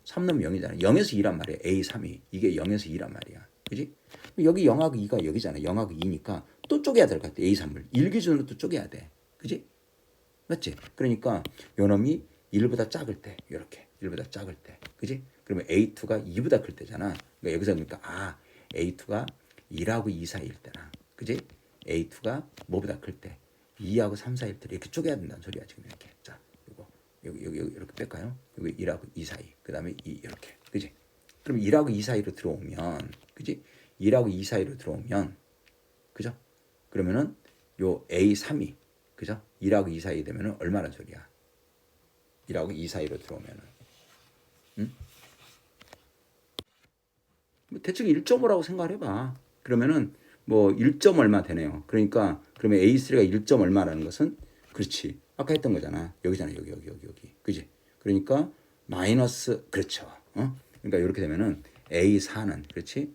Speaker 1: 3 넣으면 0이잖아. 0에서 2란 말이야. A3이. 이게 0에서 2란 말이야. 그지? 여기 0하고 2가 여기잖아. 0하고 2니까 또 쪼개야 될 것 같아. A3을. 1 기준으로 또 쪼개야 돼. 그지? 맞지? 그러니까 요놈이 1보다 작을 때 이렇게 1보다 작을 때. 그지? 그러면 A2가 2보다 클 때잖아. 그러니까 여기서 그러니까 A2가 1하고 2 사이일 때랑 그지? A2가 뭐보다 클 때 2하고 3 사이일 때 이렇게 쪼개야 된다는 소리야 지금 이렇게. 자, 이거 여기 이렇게 뺄까요? 여기 1하고 2 사이. 그다음에 2 이렇게. 그지? 그럼 1하고 2 사이로 들어오면 그지? 1하고 2 사이로 들어오면 그죠? 그러면은 요 A3이 그죠? 1하고 2 사이 되면은 얼마나 소리야? 1하고 2 사이로 들어오면은 응? 뭐 대충 1.5라고 생각을 해봐. 그러면은 뭐 1점 얼마 되네요. 그러니까 그러면 A3가 1점 얼마라는 것은 그렇지. 아까 했던 거잖아. 여기잖아. 여기. 그지? 그러니까 마이너스 그렇죠. 그러니까 이렇게 되면은 A4는 그렇지?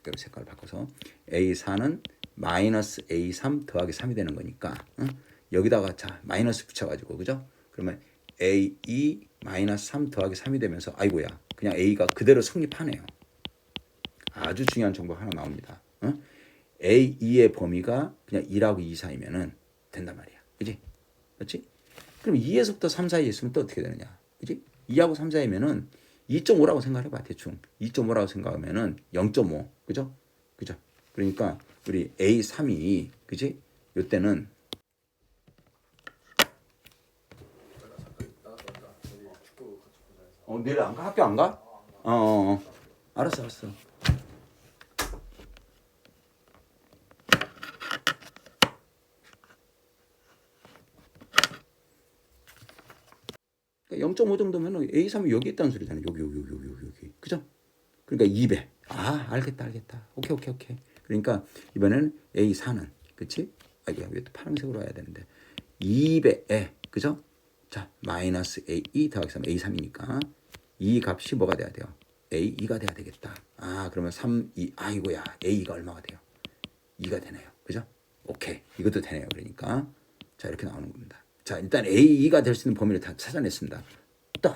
Speaker 1: 그럼 색깔을 바꿔서 A4는 마이너스 A3 더하기 3이 되는 거니까 여기다가 자 마이너스 붙여가지고 그죠? 그러면 A2 마이너스 3 더하기 3이 되면서 아이고야 그냥 A가 그대로 성립하네요. 아주 중요한 정보 하나 나옵니다. A2의 범위가 그냥 1하고 2 사이면은 된단 말이야. 그지? 그렇지? 그럼 2에서부터 3 사이에 있으면 또 어떻게 되느냐? 그지? 2하고 3 사이면은 2.5라고 생각해봐 대충. 2.5라고 생각하면은 0.5 그죠? 그죠? 그러니까 우리 A3이 그지? 요때는 내일 안 가? 학교 안 가? 알았어. 그러니까 0.5 정도면 A3이 여기 있다는 소리잖아요. 여기. 그죠? 그러니까 2배. 알겠다. 오케이. 그러니까 이번에는 A4는 그치? 이게 왜 또 파란색으로 와야 되는데 2배에 그죠? 자 마이너스 A2 더하기 3 A3이니까 이 값이 뭐가 돼야 돼요? A2가 돼야 되겠다. 그러면 3, 2 아이고야 A가 얼마가 돼요? 2가 되네요. 그죠? 오케이 이것도 되네요. 그러니까 자 이렇게 나오는 겁니다. 자 일단 A2가 될 수 있는 범위를 다 찾아냈습니다. 또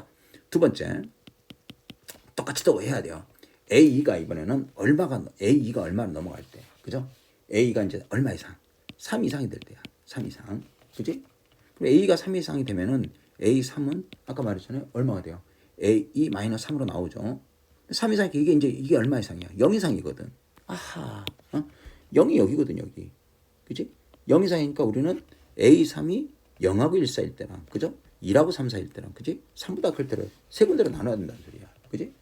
Speaker 1: 두 번째 똑같이 또 해야 돼요. A2가 이번에는 A2가 얼마나 넘어갈 때 그죠? A가 이제 얼마 이상? 3 이상이 될 때야. 3 이상. 그지? 그럼 A가 3 이상이 되면은 A3은 아까 말했잖아요. 얼마가 돼요? A2-3으로 나오죠. 3 이상 이게 얼마 이상이야? 0 이상이거든. 0이 여기거든, 여기. 그지? 0 이상이니까 우리는 A3이 0하고 1 사이일 때랑, 그죠? 1하고 3 사이일 때랑, 그지? 3보다 클 때를 세 군데로 나눠야 된다는 소리야. 그지?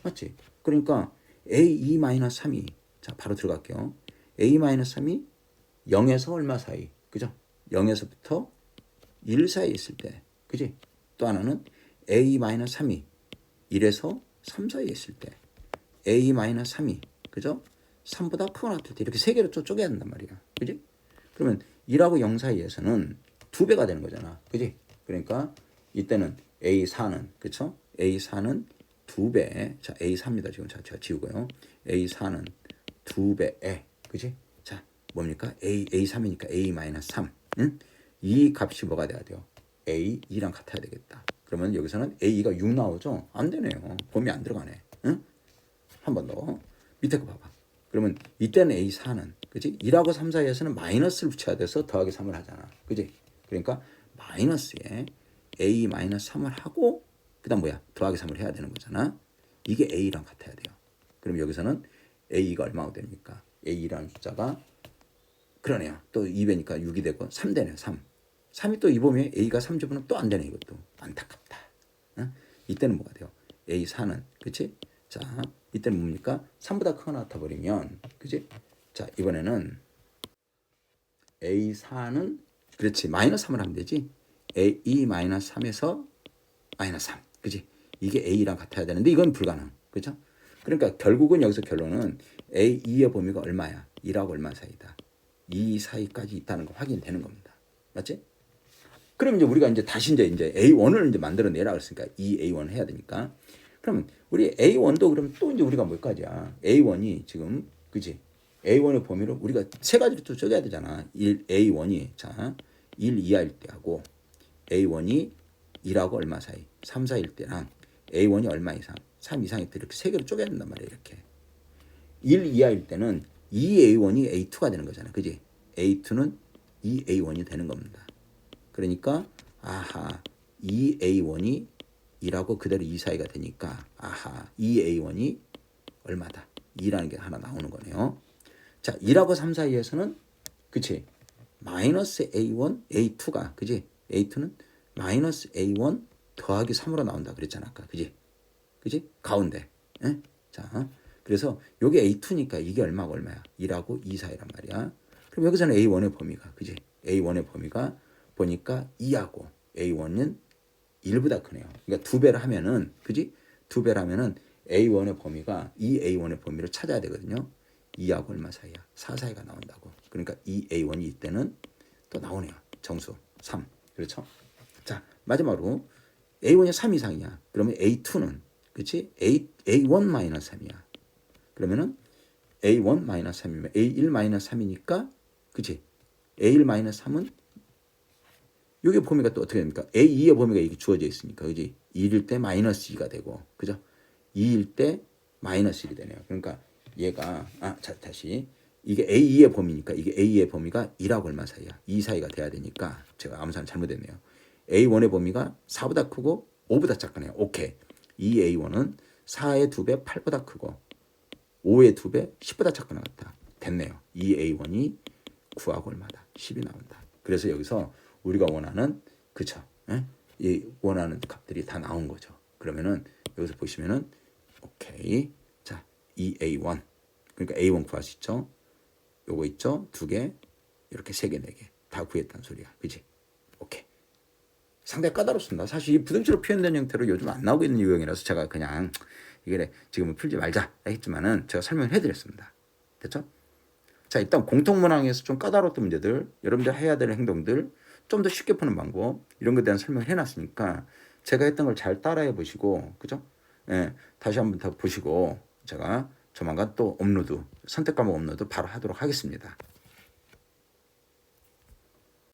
Speaker 1: 맞지? 그러니까 A2-3이 자, 바로 들어갈게요. A-3이 0에서 얼마 사이? 그죠? 0에서부터 1 사이에 있을 때. 그지? 또 하나는 A-3이 1에서 3 사이에 있을 때. A-3이 그죠? 3보다 크거나 같을 때 이렇게 세 개로 쪼개야 된단 말이야. 그지? 그러면 1하고 0 사이에서는 2배가 되는 거잖아. 그지? 그러니까 이때는 A4는 그쵸? A4는 2배. 자, A4입니다. 지금 제가 지우고요. A4는 2배에 그지? 자, 뭡니까? A3이니까 A-3. 응? 이 값이 뭐가 돼야 돼요? A2랑 같아야 되겠다. 그러면 여기서는 A가 6 나오죠? 안 되네요. 범위 안 들어가네. 응? 한 번 더. 밑에 거 봐봐. 그러면 이때는 A4는 그지? 1하고 3 사이에서는 마이너스를 붙여야 돼서 더하기 3을 하잖아. 그지? 그러니까 마이너스에 A-3을 하고 그다음 뭐야? 더하기 3을 해야 되는 거잖아. 이게 A랑 같아야 돼요. 그럼 여기서는 A가 얼마가 됩니까? A라는 숫자가 그러네요. 또 2배니까 6이 되고 3 되네요. 3. 3이 또 이 범위에 A가 3 집으면 또 안 되네. 이것도 안타깝다. 이때는 뭐가 돼요? A4는 그치? 자 이때는 뭡니까? 3보다 크거나 같아 버리면 그치? 자 이번에는 A4는 그렇지 마이너스 3을 하면 되지. A-3에서 마이너스 3 그치? 이게 A랑 같아야 되는데 이건 불가능. 그죠? 그러니까 결국은 여기서 결론은 A2의 범위가 얼마야? 1하고 얼마 사이다. 2 사이까지 있다는 거 확인되는 겁니다. 맞지? 그럼 이제 우리가 이제 다시 이제 A1을 이제 만들어내라 그랬으니까 이 A1 해야 되니까. 그러면 우리 A1도 그럼 또 이제 우리가 뭐까지야? A1이 지금 그지? A1의 범위로 우리가 세 가지로 또 쪼개야 되잖아. A1이 자 1 이하일 때 하고 A1이 1하고 얼마 사이? 3 사이일 때랑 A1이 얼마 이상? 3 이상일 때 이렇게 세 개로 쪼개야 된단 말이야. 이렇게 1 이하일 때는 2A1이 A2가 되는 거잖아. 그지? A2는 2A1이 되는 겁니다. 그러니까 2A1이 2라고 그대로 2 사이가 되니까 2A1이 얼마다? 2라는 게 하나 나오는 거네요. 자, 2하고 3 사이에서는 그치? 마이너스 A1, A2가, 그지? A2는 마이너스 A1 더하기 3으로 나온다 그랬잖아 아까. 그지? 그지? 가운데. 예? 자, 그래서 요게 A2니까 이게 얼마가 얼마야? 2하고 2 사이란 말이야. 그럼 여기서는 A1의 범위가, 그지? A1의 범위가 보니까 2하고 A1은 1보다 크네요. 그러니까 두 배를 하면은, 그지? 두 배를 하면은 A1의 범위가 이 A1의 범위를 찾아야 되거든요. 2하고 얼마 사이야? 4 사이가 나온다고. 그러니까 이 A1이 이때는 또 나오네요. 정수 3. 그렇죠? 자, 마지막으로 A1이 3 이상이야. 그러면 A2는, 그치? A1 마이너스 3이야. 그러면은 A1 마이너스 3이면 A1 마이너스 3이니까, 그치? A1 마이너스 3은 여기 범위가 또 어떻게 됩니까? A2의 범위가 이렇게 주어져 있으니까, 그지? 1일 때 마이너스 2가 되고, 그죠? 2일 때 마이너스 1이 되네요. 그러니까 얘가, 다시. 이게 A2의 범위니까, 이게 A2의 범위가 1하고 얼마 사이야? 2 사이가 돼야 되니까, 제가 암산 잘못했네요. A1의 범위가 4보다 크고 5보다 작거네요. 오케이. 이 A1은 4의 2배 8보다 크고 5의 2배 10보다 작거나 같다. 됐네요. 이 A1이 9하고 얼마다? 10이 나온다. 그래서 여기서 우리가 원하는, 그쵸? 예? 이 원하는 값들이 다 나온 거죠. 그러면은 여기서 보시면은 오케이. 자, 이 A1. 그러니까 A1 구할 수 있죠. 요거 있죠? 2개, 이렇게 3개, 4개 다 구했단 소리야. 그치? 오케이. 상당히 까다롭습니다. 사실 이 부등식으로 표현된 형태로 요즘 안 나오고 있는 유형이라서 제가 그냥 이게 지금은 풀지 말자 했지만은 제가 설명을 해드렸습니다. 됐죠? 자, 일단 공통문항에서 좀 까다로웠던 문제들, 여러분들 해야 되는 행동들, 좀 더 쉽게 푸는 방법, 이런 것에 대한 설명을 해놨으니까 제가 했던 걸 잘 따라해 보시고, 그죠? 예, 다시 한번 더 보시고 제가 조만간 또 업로드, 선택 과목 업로드 바로 하도록 하겠습니다.